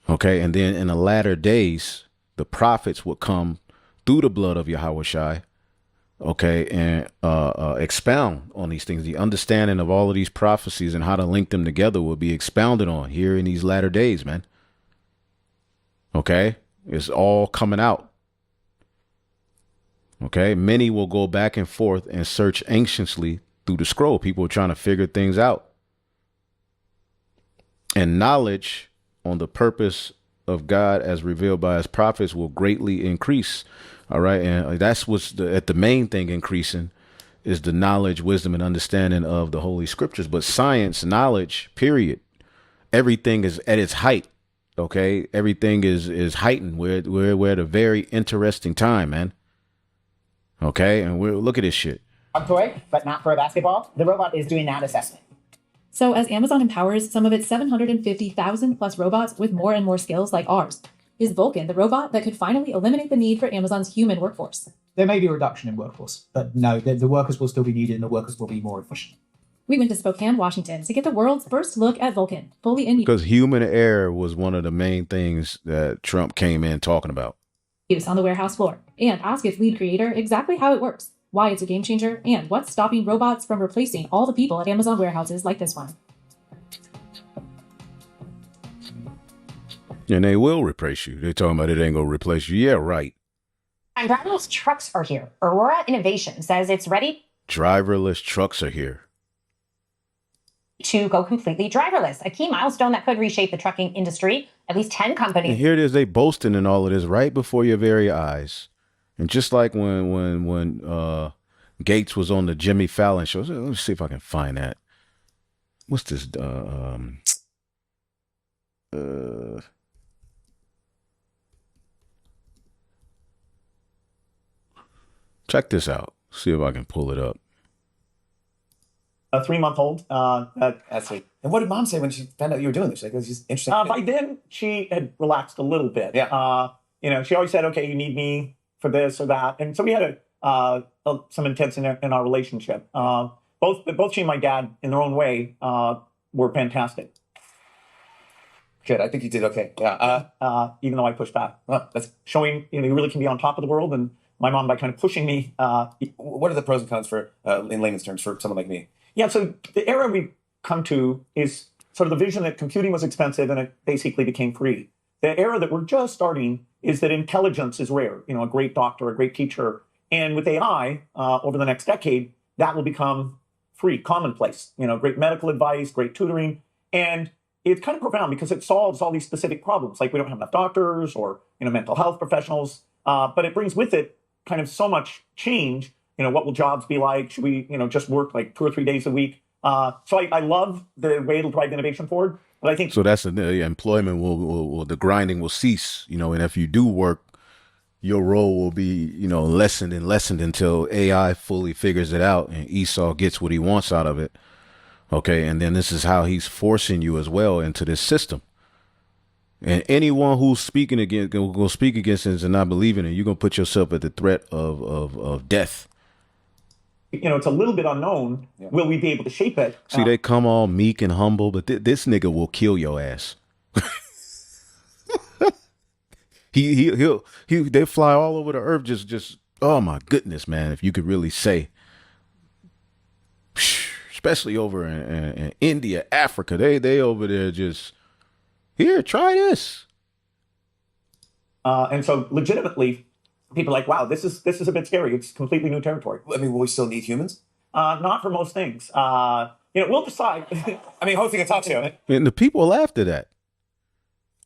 okay, and then in the latter days, the prophets would come through the blood of YAHAWASHI, okay, and expound on these things. The understanding of all of these prophecies and how to link them together will be expounded on here in these latter days, man. Okay, it's all coming out. Okay, many will go back and forth and search anxiously through the scroll. People are trying to figure things out. And knowledge on the purpose of God as revealed by his prophets will greatly increase. All right. And that's what's the main thing increasing is the knowledge, wisdom, and understanding of the Holy Scriptures. But science, knowledge, period. Everything is at its height. OK, everything is heightened. We're at a very interesting time, man. OK, and look at this shit. A toy, but not for a basketball. The robot is doing that assessment. So as Amazon empowers some of its 750,000 plus robots with more and more skills like ours, is Vulcan the robot that could finally eliminate the need for Amazon's human workforce? There may be a reduction in workforce, but no, the workers will still be needed and the workers will be more efficient. We went to Spokane, Washington to get the world's first look at Vulcan, fully in because human error was one of the main things that Trump came in talking about. Use on the warehouse floor, and ask its lead creator exactly how it works, why it's a game changer, and what's stopping robots from replacing all the people at Amazon warehouses like this one. And they will replace you. They're talking about it ain't going to replace you. Yeah, right. And driverless trucks are here. Aurora Innovation says it's ready. Driverless trucks are here. To go completely driverless, a key milestone that could reshape the trucking industry. At least 10 companies. And here it is, they boasting and all of this right before your very eyes. And just like when Gates was on the Jimmy Fallon show, let me see if I can find that. What's this? Check this out. See if I can pull it up. A 3-month-old. That's it. And what did mom say when she found out you were doing this? Like, it was just interesting. By then, she had relaxed a little bit. Yeah. She always said, okay, you need me for this or that. And so we had some intense in our relationship. Both she and my dad, in their own way, were fantastic. Good. I think you did okay. Yeah. Even though I pushed back. That's showing, you really can be on top of the world. And my mom, by kind of pushing me. What are the pros and cons for, in layman's terms, for someone like me? Yeah, so the era we've come to is sort of the vision that computing was expensive and it basically became free. The era that we're just starting is that intelligence is rare, a great doctor, a great teacher. And with AI, over the next decade, that will become free, commonplace, great medical advice, great tutoring. And it's kind of profound because it solves all these specific problems. Like we don't have enough doctors or, mental health professionals, but it brings with it kind of so much change. What will jobs be like? Should we, just work like 2 or 3 days a week? So I love the way it'll drive innovation forward. But I think so. That's the employment will the grinding will cease. And if you do work, your role will be lessened and lessened until AI fully figures it out and Esau gets what he wants out of it. Okay, and then this is how he's forcing you as well into this system. And anyone who's speaking against will speak against this and not believing it, you're gonna put yourself at the threat of death. It's a little bit unknown. Yeah. Will we be able to shape it? See, they come all meek and humble, but this nigga will kill your ass. They fly all over the earth. Just oh my goodness, man! If you could really say, especially over in India, Africa, they over there just here. Try this. And so, legitimately, people are like, wow, this is a bit scary. It's completely new territory. I mean, will we still need humans? Not for most things. We'll decide. I mean, hopefully, can talk to you. And the people laughed at that.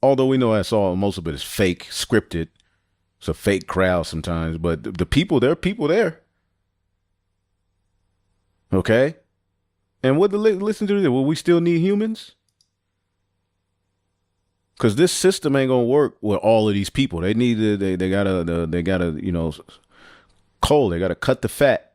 Although we know that's all, most of it is fake, scripted. It's a fake crowd sometimes, but the people, there are people there. Okay? And what listen to this, will we still need humans? Because this system ain't gonna work with all of these people. They need they gotta coal. They gotta cut the fat.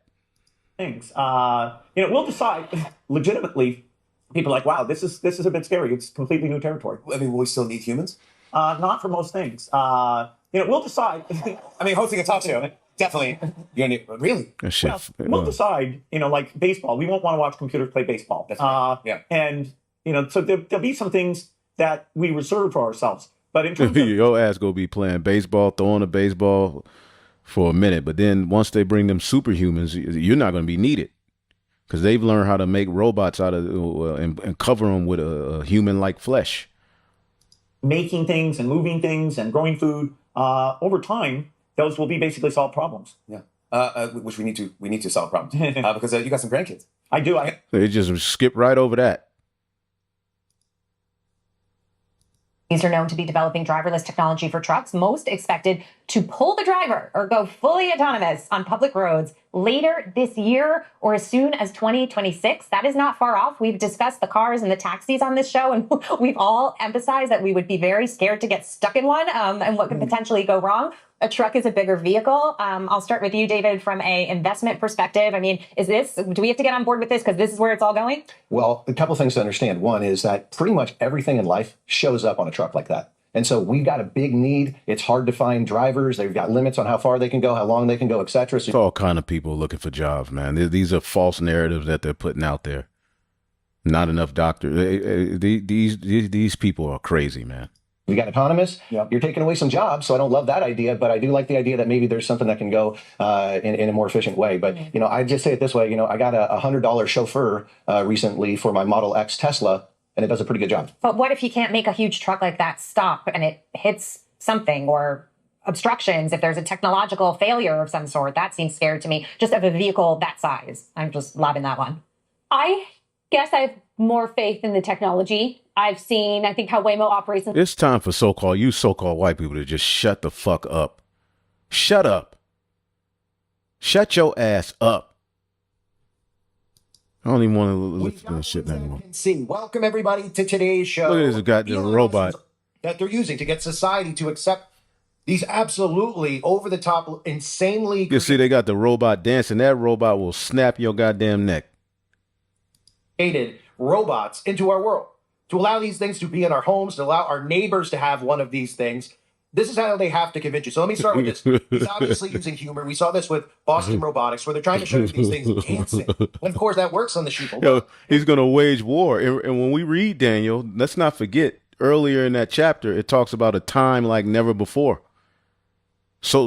Things. We'll decide legitimately. People are like, wow, this is a bit scary. It's completely new territory. I mean, will we still need humans? Not for most things. We'll decide. I mean, hopefully, can talk to you. Definitely. You're gonna really. Well, we'll decide. Like baseball, we won't want to watch computers play baseball. That's right. Yeah. And so there'll be some things that we reserve for ourselves. But in terms of your ass gonna be playing baseball, throwing a baseball for a minute, but then once they bring them superhumans, you're not gonna be needed. Because they've learned how to make robots out of and cover them with a human-like flesh. Making things and moving things and growing food over time, those will be basically solved problems. Yeah, which we need to solve problems because you got some grandkids. I do. They just skip right over that. These are known to be developing driverless technology for trucks, most expected to pull the driver or go fully autonomous on public roads later this year or as soon as 2026. That is not far off. We've discussed the cars and the taxis on this show, and we've all emphasized that we would be very scared to get stuck in one and what could potentially go wrong. A truck is a bigger vehicle. I'll start with you, David, from a investment perspective. I mean, do we have to get on board with this because this is where it's all going? Well, a couple things to understand. One is that pretty much everything in life shows up on a truck like that. And so we've got a big need. It's hard to find drivers. They've got limits on how far they can go, how long they can go, et cetera. So it's all kind of people looking for jobs, man. These are false narratives that they're putting out there. Not enough doctors. These people are crazy, man. We got autonomous. Yep. You're taking away some jobs, so I don't love that idea, but I do like the idea that maybe there's something that can go in a more efficient way. But, I just say it this way, I got a $100 chauffeur recently for my Model X Tesla, and it does a pretty good job. But what if you can't make a huge truck like that stop and it hits something or obstructions, if there's a technological failure of some sort? That seems scary to me, just of a vehicle that size. I'm just loving that one. I guess I have more faith in the technology. I've seen, I think, how Waymo operates. It's time for you so-called white people to just shut the fuck up. Shut up. Shut your ass up. I don't even want to listen to this shit anymore. Welcome everybody to today's show. Look at this goddamn robot that they're using to get society to accept these absolutely over-the-top, insanely... You see, they got the robot dancing. That robot will snap your goddamn neck. ...created robots into our world, to allow these things to be in our homes, to allow our neighbors to have one of these things. This is how they have to convince you. So let me start with this. He's obviously using humor. We saw this with Boston Robotics, where they're trying to show you these things dancing. When, of course, that works on the sheeple. Yo, he's going to wage war. And when we read Daniel, let's not forget, earlier in that chapter, it talks about a time like never before. So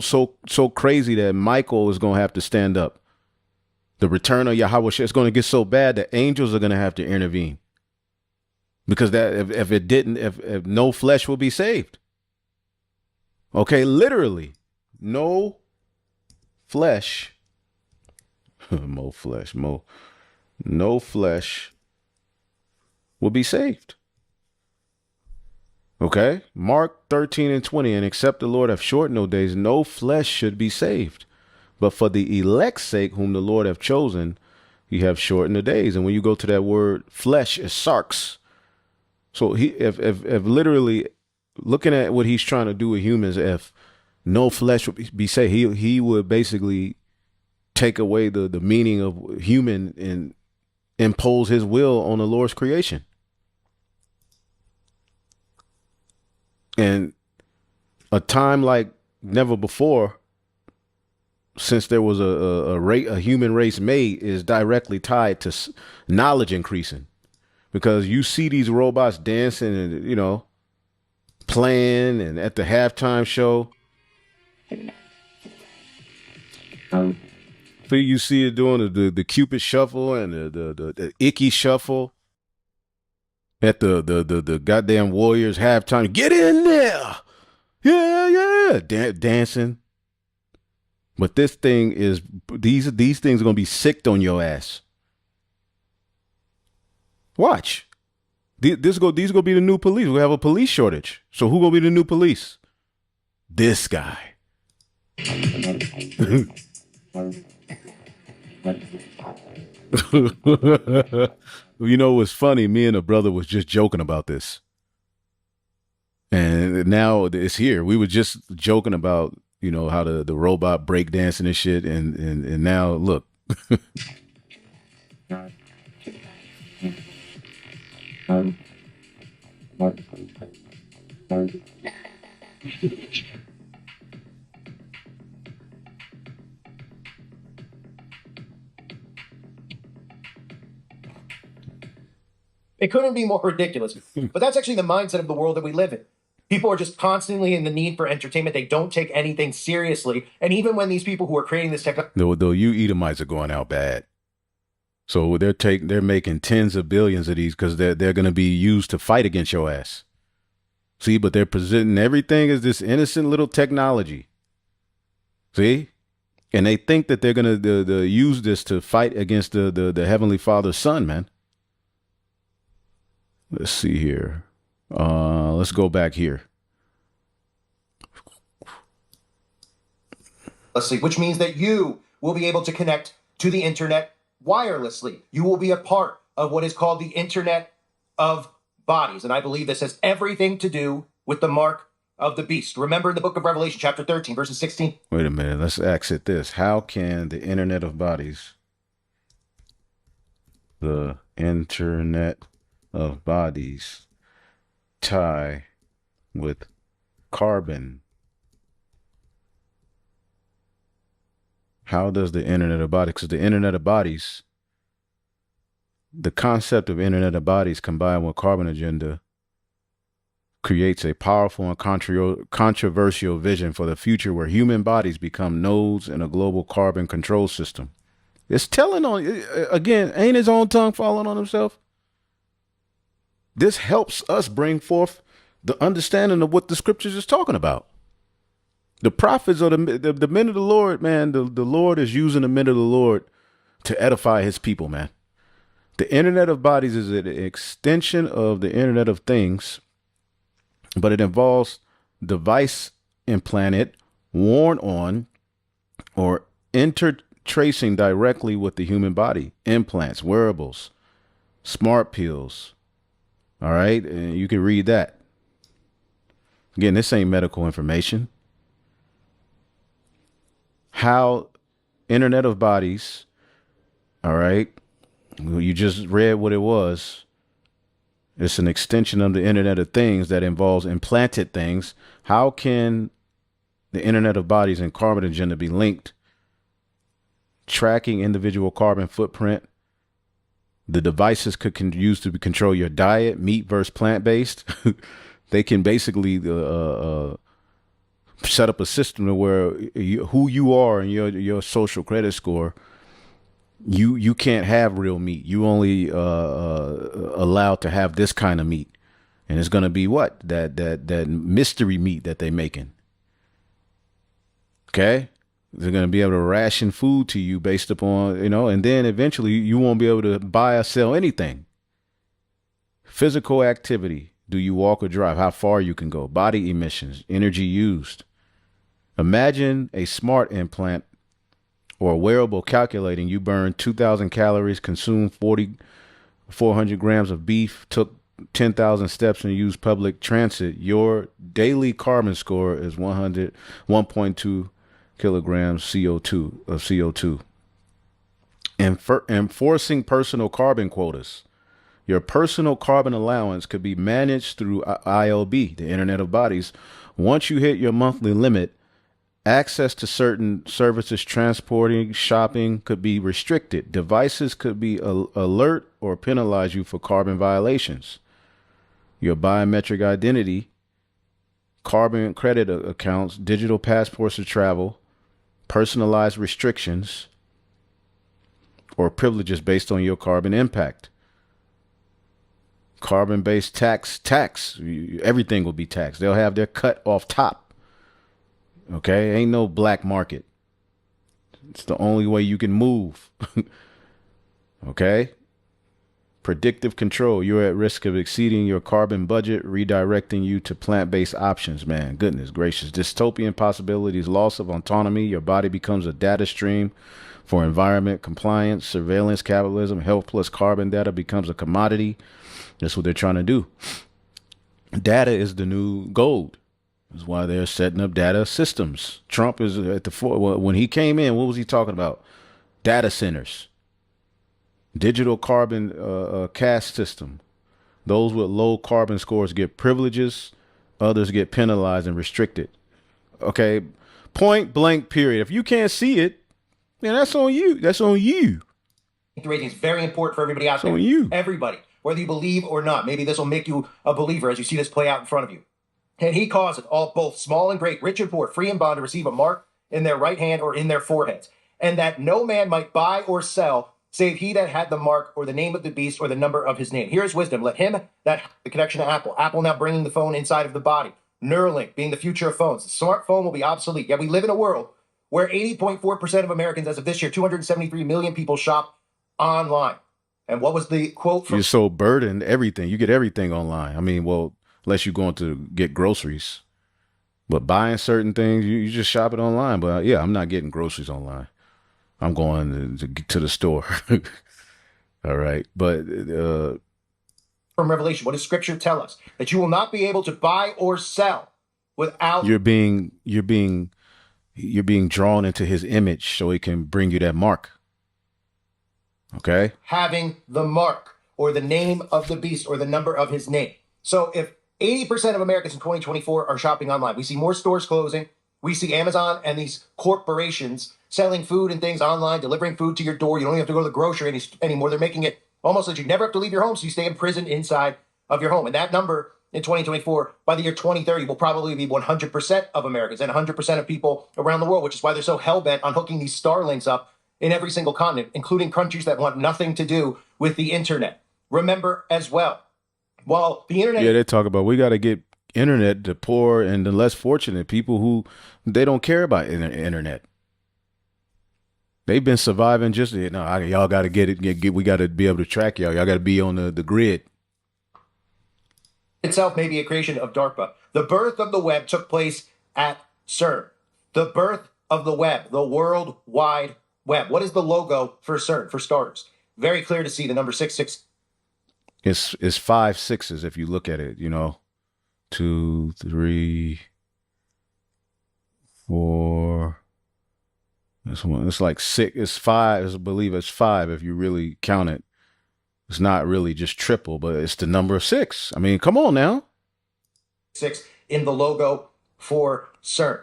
crazy that Michael is going to have to stand up. The return of YAHAWAH is going to get so bad that angels are going to have to intervene. Because that if no flesh will be saved. Okay, literally, no flesh, no flesh will be saved. Okay, Mark 13:20, and except the Lord have shortened no days, no flesh should be saved. But for the elect's sake, whom the Lord have chosen, he have shortened the days. And when you go to that word flesh, is sarx. So if literally looking at what he's trying to do with humans, if no flesh would be saved, he would basically take away the meaning of human and impose his will on the Lord's creation. And a time like never before, since there was a human race made, is directly tied to knowledge increasing. Because you see these robots dancing and, you know, playing, and at the halftime show, so you see it doing the Cupid shuffle and the icky shuffle at the goddamn Warriors halftime. Get in there, yeah, dancing. But this thing is these things are gonna be sicked on your ass. Watch. These gonna be the new police. We have a police shortage. So who gonna be the new police? This guy. You know what's funny? Me and a brother was just joking about this. And now it's here. We were just joking about, you know, how the robot breakdancing and shit. And now look. It couldn't be more ridiculous. But that's actually the mindset of the world that we live in. People are just constantly in the need for entertainment. They don't take anything seriously. And even when these people who are creating this technology... Though you Edomites are going out bad. So they're making tens of billions of these because they're going to be used to fight against your ass. See, but they're presenting everything as this innocent little technology. See? And they think that they're going to use this to fight against the Heavenly Father's Son, man. Let's see here. Let's go back here. Let's see, which means that you will be able to connect to the internet wirelessly. You will be a part of what is called the Internet of Bodies. And I believe this has everything to do with the mark of the beast. Remember in the book of Revelation, chapter 13, verses 16. Wait a minute. Let's exit this. How can the Internet of Bodies, the Internet of Bodies, tie with carbon? How does the Internet of Bodies, because the Internet of Bodies, the concept of Internet of Bodies combined with carbon agenda creates a powerful and controversial vision for the future where human bodies become nodes in a global carbon control system. It's telling on, again, ain't his own tongue falling on himself? This helps us bring forth the understanding of what the scriptures is talking about. The prophets or the men of the Lord, man, the Lord is using the men of the Lord to edify his people, man. The Internet of Bodies is an extension of the Internet of Things, but it involves device implanted, worn on, or intertracing directly with the human body. Implants, wearables, smart pills. All right. And you can read that. Again, this ain't medical information. How Internet of Bodies. All right. You just read what it was. It's an extension of the Internet of Things that involves implanted things. How can the Internet of Bodies and carbon agenda be linked? Tracking individual carbon footprint. The devices could use to control your diet, meat versus plant-based. They can basically set up a system where who you are and your social credit score, you can't have real meat. You only allowed to have this kind of meat, and it's gonna be what that mystery meat that they making. Okay. They're going to be able to ration food to you based upon, and then eventually you won't be able to buy or sell anything. Physical activity. Do you walk or drive? How far you can go? Body emissions, energy used. Imagine a smart implant or a wearable calculating you burn 2,000 calories, consume 400 grams of beef, took 10,000 steps and used public transit. Your daily carbon score is 1.2 kilograms CO2. Enforcing personal carbon quotas. Your personal carbon allowance could be managed through IOB, the Internet of Bodies. Once you hit your monthly limit, access to certain services, transporting, shopping could be restricted. Devices could be alert or penalize you for carbon violations. Your biometric identity, carbon credit accounts, digital passports to travel, personalized restrictions or privileges based on your carbon impact. Carbon-based tax, everything will be taxed. They'll have their cut off top. Okay, ain't no black market. It's the only way you can move. Okay. Predictive control. You're at risk of exceeding your carbon budget, redirecting you to plant-based options. Man, goodness gracious. Dystopian possibilities, loss of autonomy. Your body becomes a data stream for environment compliance, surveillance, capitalism. Health plus carbon data becomes a commodity. That's what they're trying to do. Data is the new gold. That's why they're setting up data systems. Trump is at the fore. When he came in, what was he talking about? Data centers. Digital carbon caste system. Those with low carbon scores get privileges. Others get penalized and restricted. Okay. Point blank period. If you can't see it, then that's on you. That's on you. The rating is very important for everybody out there. On you. Everybody, whether you believe or not. Maybe this will make you a believer as you see this play out in front of you. And he causeth all, both small and great, rich and poor, free and bond, to receive a mark in their right hand or in their foreheads, and that no man might buy or sell save he that had the mark or the name of the beast or the number of his name. Here is wisdom. Let him that the connection to Apple. Apple now bringing the phone inside of the body. Neuralink being the future of phones. The smartphone will be obsolete. Yet we live in a world where 80.4% of Americans, as of this year, 273 million people shop online. And what was the quote from? You're so burdened, everything. You get everything online. I mean, well, unless you're going to get groceries. But buying certain things, you just shop it online. But yeah, I'm not getting groceries online. I'm going to the store. All right. But from Revelation, what does Scripture tell us? That you will not be able to buy or sell without you're being drawn into his image so he can bring you that mark. Okay. Having the mark or the name of the beast or the number of his name. So if 80% of Americans in 2024 are shopping online, we see more stores closing. We see Amazon and these corporations selling food and things online, delivering food to your door. You don't even have to go to the grocery anymore. They're making it almost like you never have to leave your home, so you stay imprisoned inside of your home. And that number in 2024, by the year 2030, will probably be 100% of Americans and 100% of people around the world, which is why they're so hell-bent on hooking these Starlinks up in every single continent, including countries that want nothing to do with the internet. Remember as well Well, the internet. Yeah, they talk about we got to get internet to poor and the less fortunate people who they don't care about internet. They've been surviving just y'all got to get it. We got to be able to track y'all. Y'all got to be on the grid. Itself may be a creation of DARPA. The birth of the web took place at CERN. The birth of the web, the World Wide Web. What is the logo for CERN, for starters? Very clear to see the number 66. It's 5 6s if you look at it, 2, 3, 4. This one, it's like 6. It's 5. I believe it's 5 if you really count it. It's not really just triple, but it's the number 6. I mean, come on now. 6 in the logo for CERN.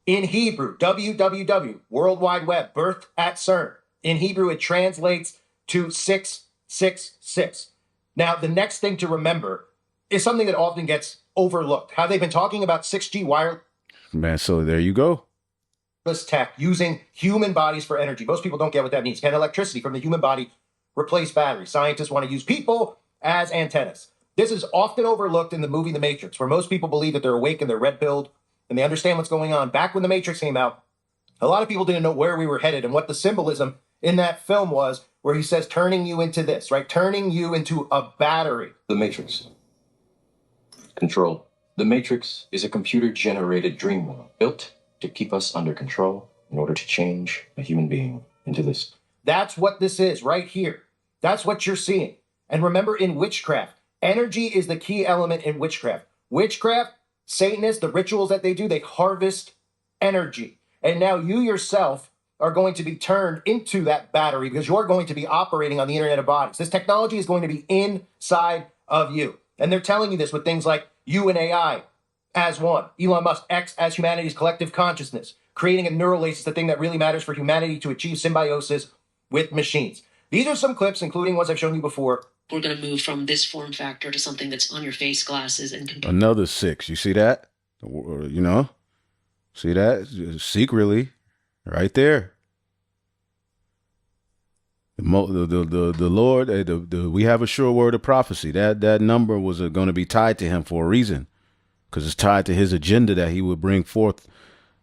In Hebrew, www, World Wide Web, birth at CERN. In Hebrew, it translates to 666. Now, the next thing to remember is something that often gets overlooked. How they've been talking about 6G wireless. Man, so there you go. Tech using human bodies for energy. Most people don't get what that means. Can electricity from the human body replace batteries? Scientists want to use people as antennas. This is often overlooked in the movie The Matrix, where most people believe that they're awake and they're red-pilled and they understand what's going on. Back when The Matrix came out, a lot of people didn't know where we were headed and what the symbolism in that film was, where he says turning you into this, right? Turning you into a battery. The Matrix. Control. The Matrix is a computer-generated dream world built to keep us under control in order to change a human being into this. That's what this is right here. That's what you're seeing. And remember, in witchcraft, energy is the key element in witchcraft. Witchcraft, Satanists, the rituals that they do, they harvest energy. And now you yourself are going to be turned into that battery because you're going to be operating on the Internet of Bodies. This technology is going to be inside of you. And they're telling you this with things like you and AI as one. Elon Musk, X as humanity's collective consciousness, creating a neural lace is the thing that really matters for humanity to achieve symbiosis with machines. These are some clips, including ones I've shown you before. We're going to move from this form factor to something that's on your face, glasses, and another 6. You see that? See that? Secretly, right there. The Lord, we have a sure word of prophecy. That number was going to be tied to him for a reason, because it's tied to his agenda that he would bring forth.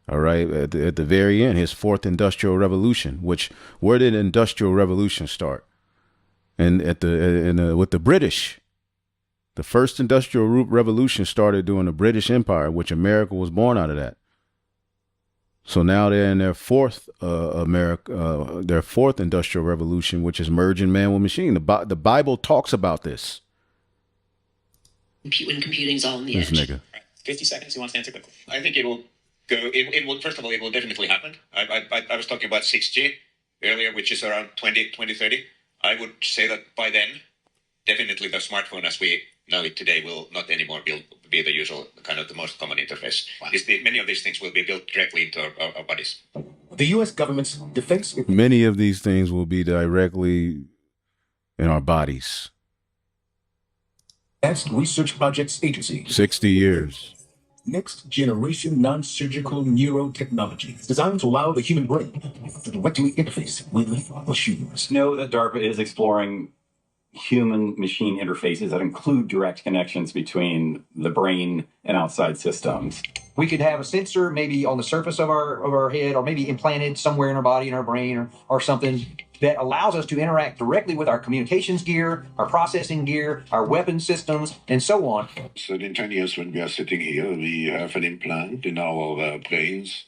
All right, at the very end, his 4th industrial revolution. Where did industrial revolution start? And with the British, the first industrial revolution started during the British Empire, which America was born out of that. So now they're in their 4th their 4th industrial revolution, which is merging man with machine. The Bible talks about this. when computing's all on the This edge. nigga. 50 seconds. Who wants to answer quickly? I think it will go. It will. First of all, it will definitely happen. I was talking about 6G earlier, which is around 2030. I would say that by then, definitely the smartphone as we know it today will not anymore be the usual kind of the most common interface. Wow. Many of these things will be built directly into our bodies. The U.S. government's defense. Many of these things will be directly in our bodies. Advanced Research Projects Agency. 60 years. Next generation non-surgical neurotechnology designed to allow the human brain to directly interface with machines. Know that DARPA is exploring human-machine interfaces that include direct connections between the brain and outside systems. We could have a sensor maybe on the surface of our head, or maybe implanted somewhere in our body, in our brain, or something that allows us to interact directly with our communications gear, our processing gear, our weapon systems, and so on. So in 10 years when we are sitting here, we have an implant in our brains,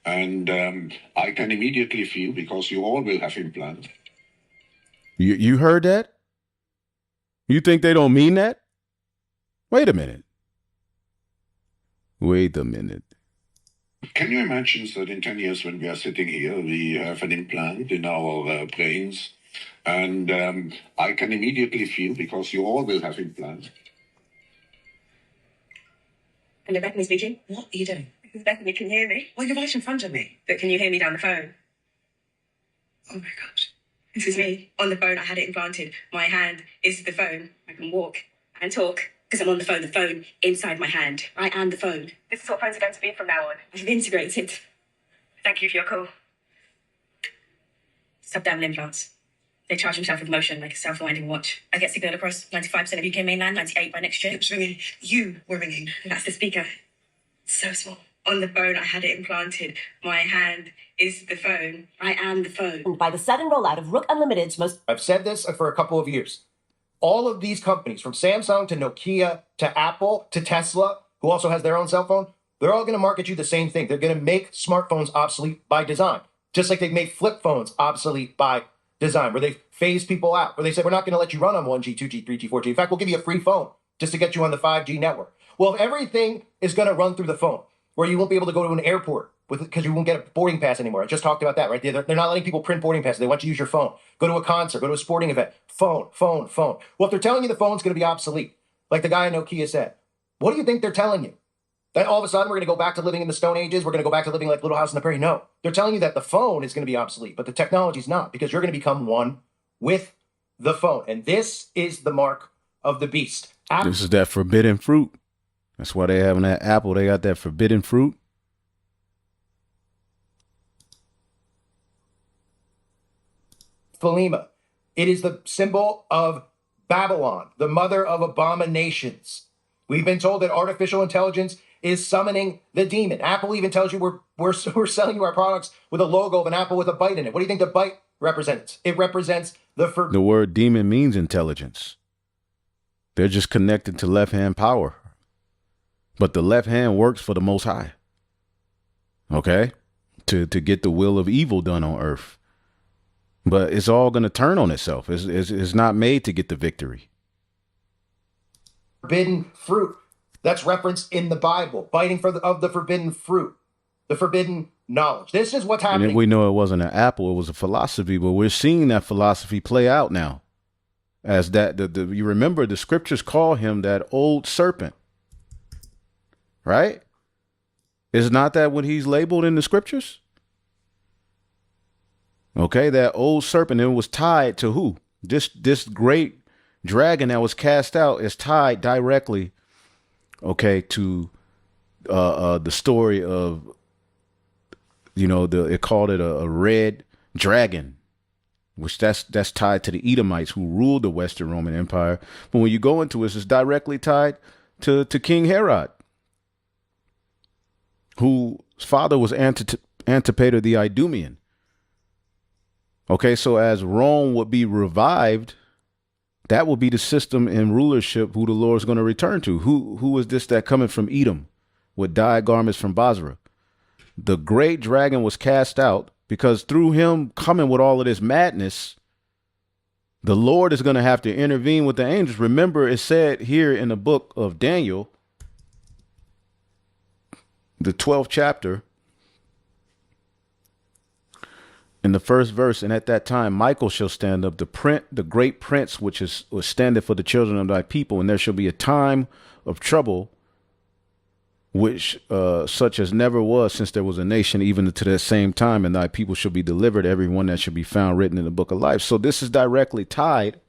and I can immediately feel, because you all will have implants. You heard that? You think they don't mean that? Wait a minute. Wait a minute. Can you imagine that in 10 years when we are sitting here, we have an implant in our brains, and I can immediately feel, because you all will have implants. Hello, Bethany speaking. What are you doing? Because Bethany can hear me. Well, you're right in front of me. But can you hear me down the phone? Oh my gosh. This is me. On the phone, I had it implanted. My hand is the phone. I can walk and talk because I'm on the phone inside my hand. I am the phone. This is what phones are going to be from now on. I've integrated. Thank you for your call. Subdermal implants. They charge themselves with motion, like a self-winding watch. I get signal across 95% of UK mainland, 98 by next year. It's ringing. You were ringing. That's the speaker. So small. On the phone, I had it implanted. My hand is the phone. I am the phone. By the sudden rollout of Rook Unlimited's most... I've said this for a couple of years. All of these companies, from Samsung to Nokia to Apple to Tesla, who also has their own cell phone, they're all going to market you the same thing. They're going to make smartphones obsolete by design, just like they've made flip phones obsolete by design, where they've phased people out, where they said, we're not going to let you run on 1G, 2G, 3G, 4G. In fact, we'll give you a free phone just to get you on the 5G network. Well, if everything is going to run through the phone, where you won't be able to go to an airport because you won't get a boarding pass anymore. I just talked about that, right? They're not letting people print boarding passes. They want you to use your phone. Go to a concert, go to a sporting event. Phone. Well, if they're telling you the phone's going to be obsolete, like the guy at Nokia said, what do you think they're telling you? That all of a sudden we're going to go back to living in the Stone Ages? We're going to go back to living like Little House on the Prairie? No. They're telling you that the phone is going to be obsolete, but the technology's not, because you're going to become one with the phone. And this is the mark of the beast. This is that forbidden fruit. That's why they have in that apple. They got that forbidden fruit. Philema. It is the symbol of Babylon, the mother of abominations. We've been told that artificial intelligence is summoning the demon. Apple even tells you we're selling you our products with a logo of an apple with a bite in it. What do you think the bite represents? It represents the word demon means intelligence. They're just connected to left-hand power. But the left hand works for the Most High. Okay? To get the will of evil done on earth. But it's all going to turn on itself. It's not made to get the victory. Forbidden fruit. That's referenced in the Bible. Biting of the forbidden fruit. The forbidden knowledge. This is what's happening. And we know it wasn't an apple. It was a philosophy. But we're seeing that philosophy play out now. As that, you remember the scriptures call him that old serpent. Right? Is not that what he's labeled in the scriptures? Okay, that old serpent, it was tied to who? This great dragon that was cast out is tied directly, okay, to the story of, it called it a red dragon, which that's tied to the Edomites who ruled the Western Roman Empire. But when you go into it, it's directly tied to King Herod, whose father was Antipater the Idumean. Okay, so as Rome would be revived, that will be the system and rulership who the Lord is going to return to. Who is this that coming from Edom with dyed garments from Basra? The great dragon was cast out because through him coming with all of this madness, the Lord is going to have to intervene with the angels. Remember, it said here in the book of Daniel, the 12th chapter, in the first verse, and at that time Michael shall stand up, the great prince, which was standing for the children of thy people, and there shall be a time of trouble, which such as never was since there was a nation, even to that same time, and thy people shall be delivered, every one that shall be found written in the book of life. So this is directly tied,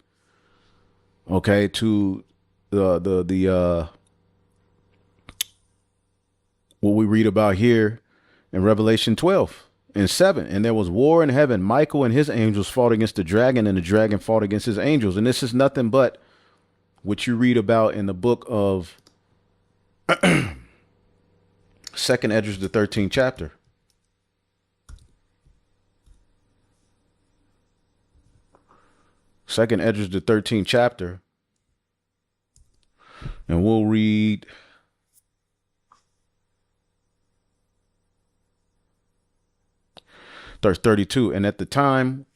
okay, to the what we read about here in Revelation 12. And 7, and there was war in heaven. Michael and his angels fought against the dragon, and the dragon fought against his angels. And this is nothing but what you read about in the book of 2nd Esdras, the 13th chapter. Second Esdras, the 13th chapter. And we'll read verse 32, and at the time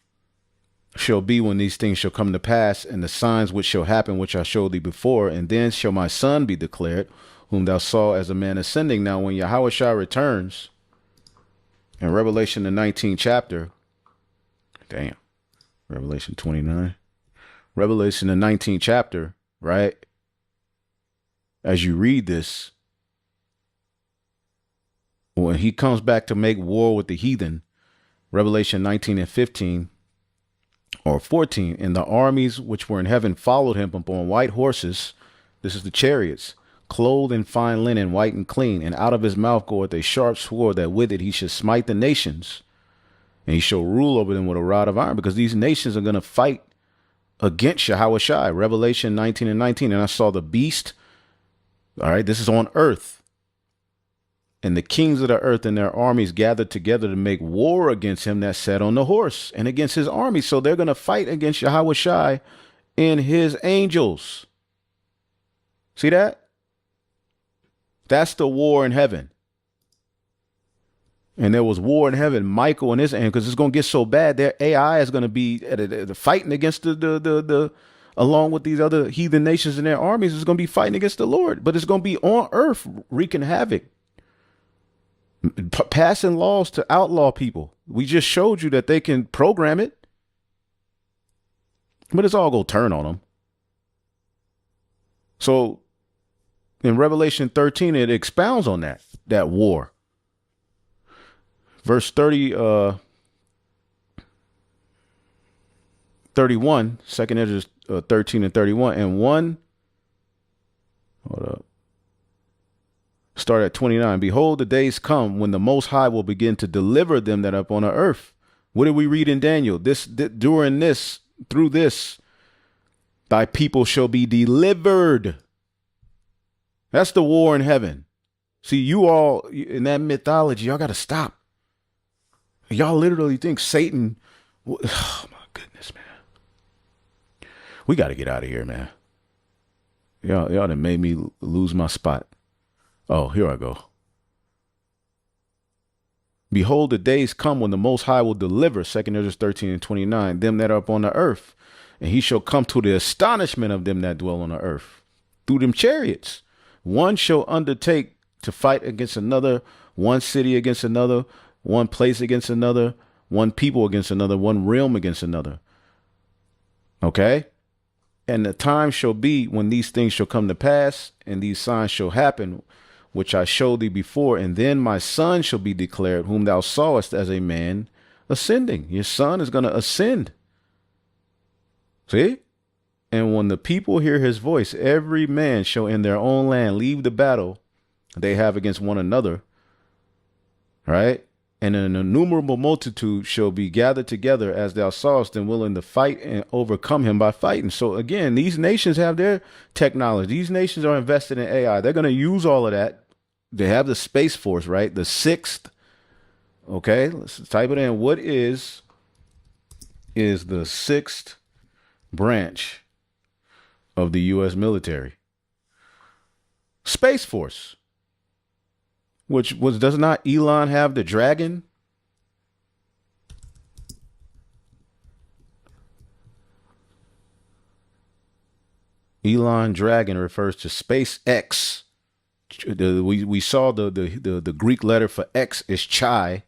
shall be when these things shall come to pass, and the signs which shall happen, which I showed thee before, and then shall my son be declared, whom thou saw as a man ascending. Now, when YAHAWASHI returns in Revelation, the 19th chapter, Revelation 29, Revelation, the 19th chapter, right? As you read this, when he comes back to make war with the heathen, Revelation 19 and 15 or 14, and the armies which were in heaven followed him upon white horses. This is the chariots, clothed in fine linen, white and clean. And out of his mouth goeth a sharp sword, that with it he should smite the nations. And he shall rule over them with a rod of iron, because these nations are going to fight against YAHAWASHI. Revelation 19 and 19. And I saw the beast. All right, this is on earth. And the kings of the earth and their armies gathered together to make war against him that sat on the horse and against his army. So they're going to fight against YAHAWASHI and his angels. See that? That's the war in heaven. And there was war in heaven, Michael and his angel, because it's going to get so bad. Their AI is going to be fighting against along with these other heathen nations and their armies. It's going to be fighting against the Lord, but it's going to be on earth wreaking havoc, passing laws to outlaw people. We just showed you that they can program it, but it's all going to turn on them. So in Revelation 13, it expounds on that war. Verse 31, 2nd Ezra 13 and 31, and one, hold up, start at 29. Behold, the days come when the Most High will begin to deliver them that are upon the earth. What did we read in Daniel? Through this, thy people shall be delivered. That's the war in heaven. See, you all in that mythology, y'all got to stop. Y'all literally think Satan. Oh my goodness, man. We got to get out of here, man. Y'all done made me lose my spot. Oh, here I go. Behold, the days come when the Most High will deliver, 2nd Ezra 13 and 29, them that are upon the earth. And he shall come to the astonishment of them that dwell on the earth through them chariots. One shall undertake to fight against another, one city against another, one place against another, one people against another, one realm against another. Okay? And the time shall be when these things shall come to pass, and these signs shall happen, which I showed thee before. And then my son shall be declared, whom thou sawest as a man ascending. Your son is going to ascend. See? And when the people hear his voice, every man shall in their own land leave the battle they have against one another. Right? And an innumerable multitude shall be gathered together as thou sawest, and willing to fight and overcome him by fighting. So again, these nations have their technology. These nations are invested in AI. They're going to use all of that. They have the Space Force, right? The sixth. Okay, let's type it in. What is the sixth branch of the U.S. military? Space Force. Does not Elon have the Dragon? Elon Dragon refers to SpaceX. We saw the Greek letter for X is Chi.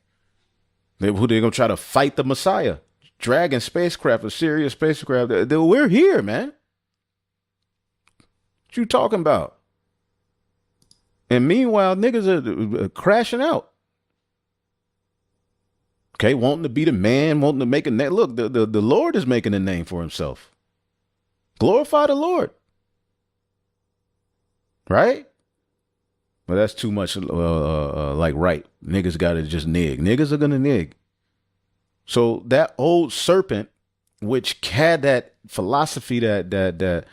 They're gonna try to fight the Messiah. Dragon spacecraft, a serious spacecraft. We're here, man. What you talking about? And meanwhile, niggas are crashing out. Okay, wanting to be the man, wanting to make a name. Look, the Lord is making a name for himself. Glorify the Lord. Right? But that's too much right. Niggas got to just nig. Niggas are going to nig. So that old serpent, which had that philosophy that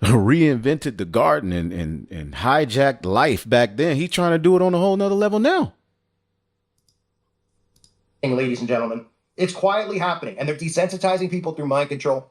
reinvented the garden and hijacked life back then, he trying to do it on a whole nother level now. Ladies and gentlemen, it's quietly happening, and they're desensitizing people through mind control,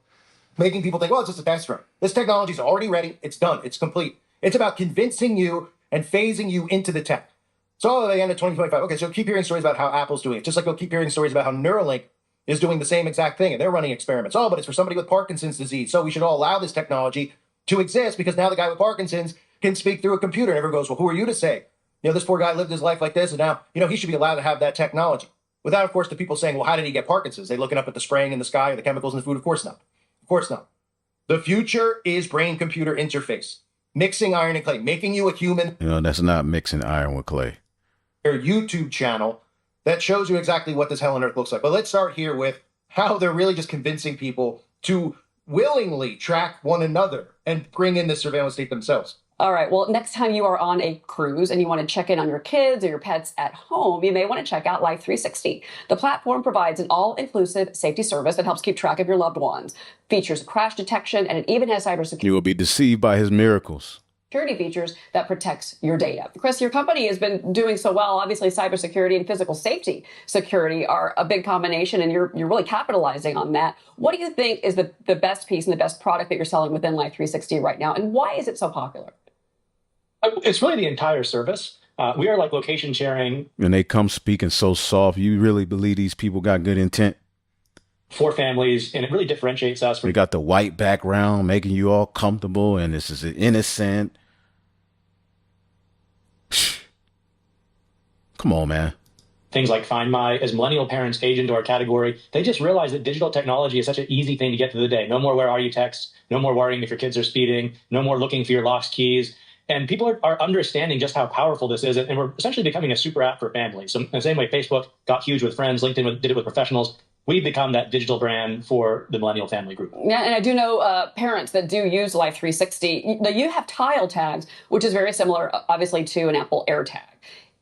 making people think, well, it's just a test run. This technology is already ready. It's done. It's complete. It's about convincing you and phasing you into the tech. So at the end of 2025, okay, so keep hearing stories about how Apple's doing it, just like we'll keep hearing stories about how Neuralink is doing the same exact thing, and they're running experiments. Oh, but it's for somebody with Parkinson's disease, so we should all allow this technology to exist because now the guy with Parkinson's can speak through a computer. And everyone goes, well, who are you to say? This poor guy lived his life like this, and now, he should be allowed to have that technology. Without, of course, the people saying, well, how did he get Parkinson's? They looking up at the spraying in the sky or the chemicals in the food? Of course not. Of course not. The future is brain-computer interface. Mixing iron and clay, making you a human. That's not mixing iron with clay. Their YouTube channel that shows you exactly what this hell on earth looks like. But let's start here with how they're really just convincing people to willingly track one another and bring in the surveillance state themselves. All right. Well, next time you are on a cruise and you want to check in on your kids or your pets at home, you may want to check out Life 360. The platform provides an all-inclusive safety service that helps keep track of your loved ones, features crash detection, and it even has cybersecurity. You will be deceived by his miracles. Security features that protects your data. Chris, your company has been doing so well. Obviously, cybersecurity and physical safety security are a big combination, and you're really capitalizing on that. What do you think is the best piece and the best product that you're selling within Life 360 right now, and why is it so popular? It's really the entire service. We are like location sharing. And they come speaking so soft. You really believe these people got good intent? For families, and it really differentiates us from. They got the white background making you all comfortable, and this is innocent. Come on, man. Things like Find My, as millennial parents age into our category, they just realize that digital technology is such an easy thing to get through the day. No more where are you texts, no more worrying if your kids are speeding, no more looking for your lost keys. And people are understanding just how powerful this is. And we're essentially becoming a super app for families. So in the same way Facebook got huge with friends, LinkedIn did it with professionals, we've become that digital brand for the millennial family group. Yeah, and I do know parents that do use Life 360. You have tile tags, which is very similar, obviously, to an Apple AirTag.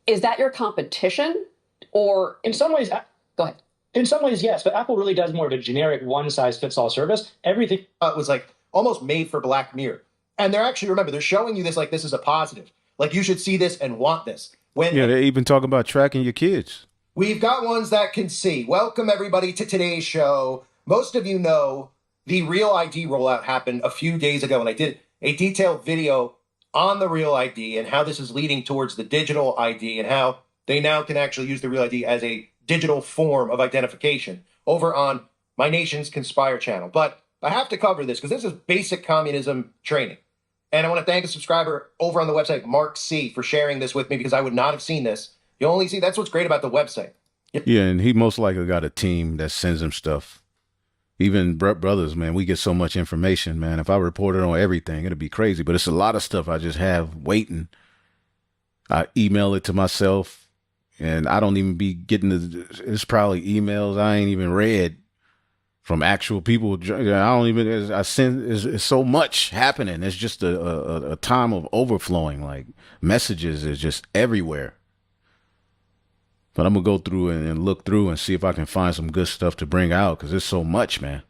Is that your competition? Or in some ways, go ahead. In some ways, yes, but Apple really does more of a generic one-size-fits-all service. Everything was like almost made for Black Mirror. And they're actually, remember, they're showing you this like this is a positive. Like you should see this and want this. Yeah, they're even talking about tracking your kids. We've got ones that can see. Welcome, everybody, to today's show. Most of you know the Real ID rollout happened a few days ago, and I did a detailed video on the Real ID and how this is leading towards the digital ID and how they now can actually use the Real ID as a digital form of identification over on My Nation's Conspire channel. But I have to cover this because this is basic communism training. And I want to thank a subscriber over on the website, Mark C., for sharing this with me because I would not have seen this. You only see, that's what's great about the website. Yeah, and he most likely got a team that sends him stuff. Even brothers, man, we get so much information, man. If I reported on everything, it'd be crazy. But it's a lot of stuff I just have waiting. I email it to myself, and I don't even be getting it's probably emails I ain't even read from actual people. I don't even, I send, it's so much happening. It's just a time of overflowing. Like messages is just everywhere. But I'm going to go through and look through and see if I can find some good stuff to bring out because there's so much, man.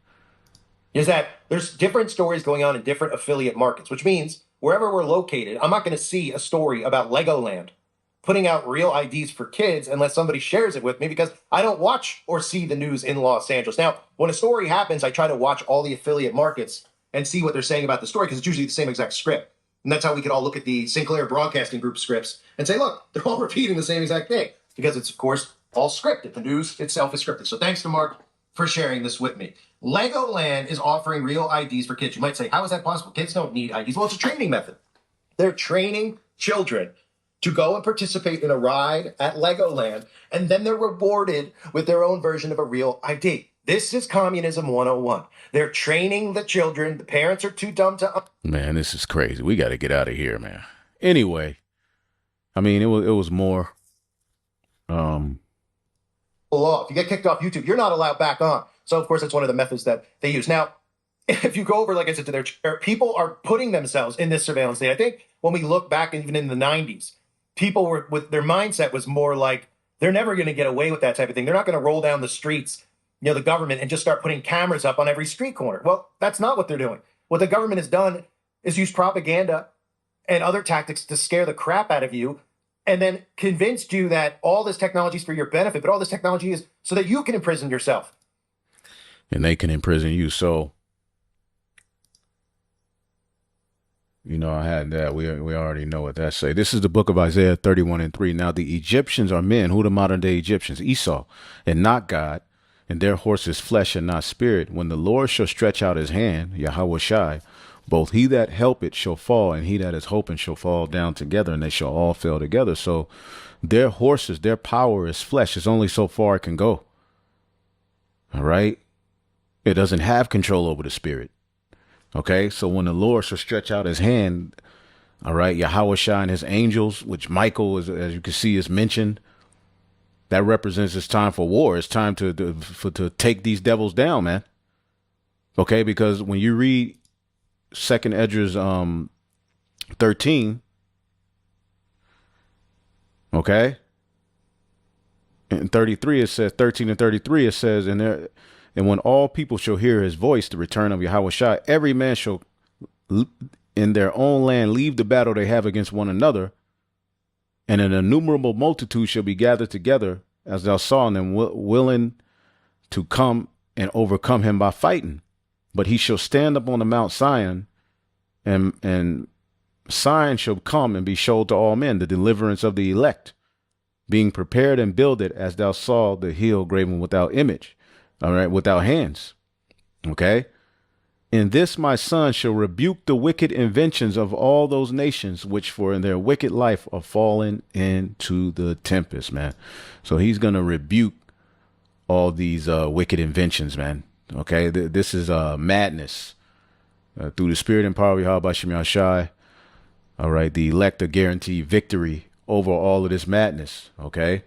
Is that there's different stories going on in different affiliate markets, which means wherever we're located, I'm not going to see a story about Legoland putting out Real IDs for kids unless somebody shares it with me because I don't watch or see the news in Los Angeles. Now, when a story happens, I try to watch all the affiliate markets and see what they're saying about the story because it's usually the same exact script. And that's how we can all look at the Sinclair Broadcasting Group scripts and say, look, they're all repeating the same exact thing. Because it's, of course, all scripted. The news itself is scripted. So thanks to Mark for sharing this with me. Legoland is offering Real IDs for kids. You might say, how is that possible? Kids don't need IDs. Well, it's a training method. They're training children to go and participate in a ride at Legoland, and then they're rewarded with their own version of a Real ID. This is Communism 101. They're training the children. The parents are too dumb to... Man, this is crazy. We got to get out of here, man. Anyway, I mean, it was more... If you get kicked off YouTube, you're not allowed back on. So, of course, that's one of the methods that they use. Now, if you go over, like I said, to their people are putting themselves in this surveillance state. I think when we look back, even in the 90s, people were with their mindset was more like they're never going to get away with that type of thing. They're not going to roll down the streets, the government, and just start putting cameras up on every street corner. Well, that's not what they're doing. What the government has done is use propaganda and other tactics to scare the crap out of you and then convinced you that all this technology is for your benefit, but all this technology is so that you can imprison yourself. And they can imprison you. So, I had that. We already know what that say. This is the book of Isaiah 31:3. Now the Egyptians are men. Who the modern day Egyptians? Esau, and not God, and their horse is flesh and not spirit. When the Lord shall stretch out his hand, YAHAWASHI, both he that helpeth shall fall, and he that is hoping shall fall down together, and they shall all fail together. So their horses, their power is flesh. It's only so far it can go. All right? It doesn't have control over the spirit. Okay? So when the Lord shall stretch out his hand, all right, YAHAWASHI and his angels, which Michael, is, as you can see, is mentioned, that represents it's time for war. It's time to take these devils down, man. Okay? Because when you read Second Esdras 13. Okay. In 33, it says 13 and 33, it says, and when all people shall hear his voice, the return of YAHAWASHI, every man shall in their own land leave the battle they have against one another, and an innumerable multitude shall be gathered together, as thou saw them, willing to come and overcome him by fighting. But he shall stand up on the Mount Zion, and Zion shall come and be showed to all men, the deliverance of the elect, being prepared and builded, as thou saw the hill graven without image, all right, without hands. Okay. In this my son shall rebuke the wicked inventions of all those nations, which for in their wicked life are fallen into the tempest, man. So he's going to rebuke all these wicked inventions, man. Okay. This is madness. Through the spirit and power of YAHAWAH, all right, the elect are guaranteed victory over all of this madness, okay?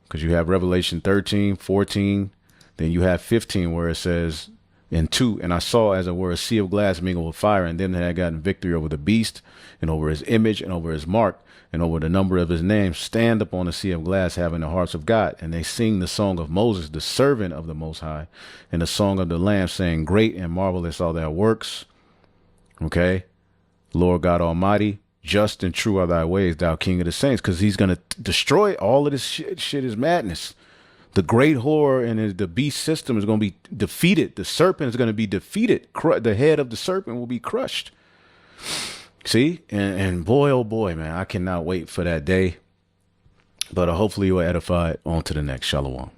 Because you have Revelation 13, 14, then you have 15 where it says in 2, and I saw as it were a sea of glass mingled with fire, and then they had gotten victory over the beast and over his image and over his mark and over the number of his name, stand upon the sea of glass having the hearts of God. And they sing the song of Moses, the servant of the Most High, and the song of the Lamb, saying, great and marvelous are thy works, okay? Lord God Almighty, just and true are thy ways, thou King of the saints, because he's going to destroy all of this shit. Shit is madness. The great whore and the beast system is going to be defeated. The serpent is going to be defeated. The head of the serpent will be crushed. See? And boy, oh boy, man, I cannot wait for that day. But hopefully you will edify on to the next. Shalom.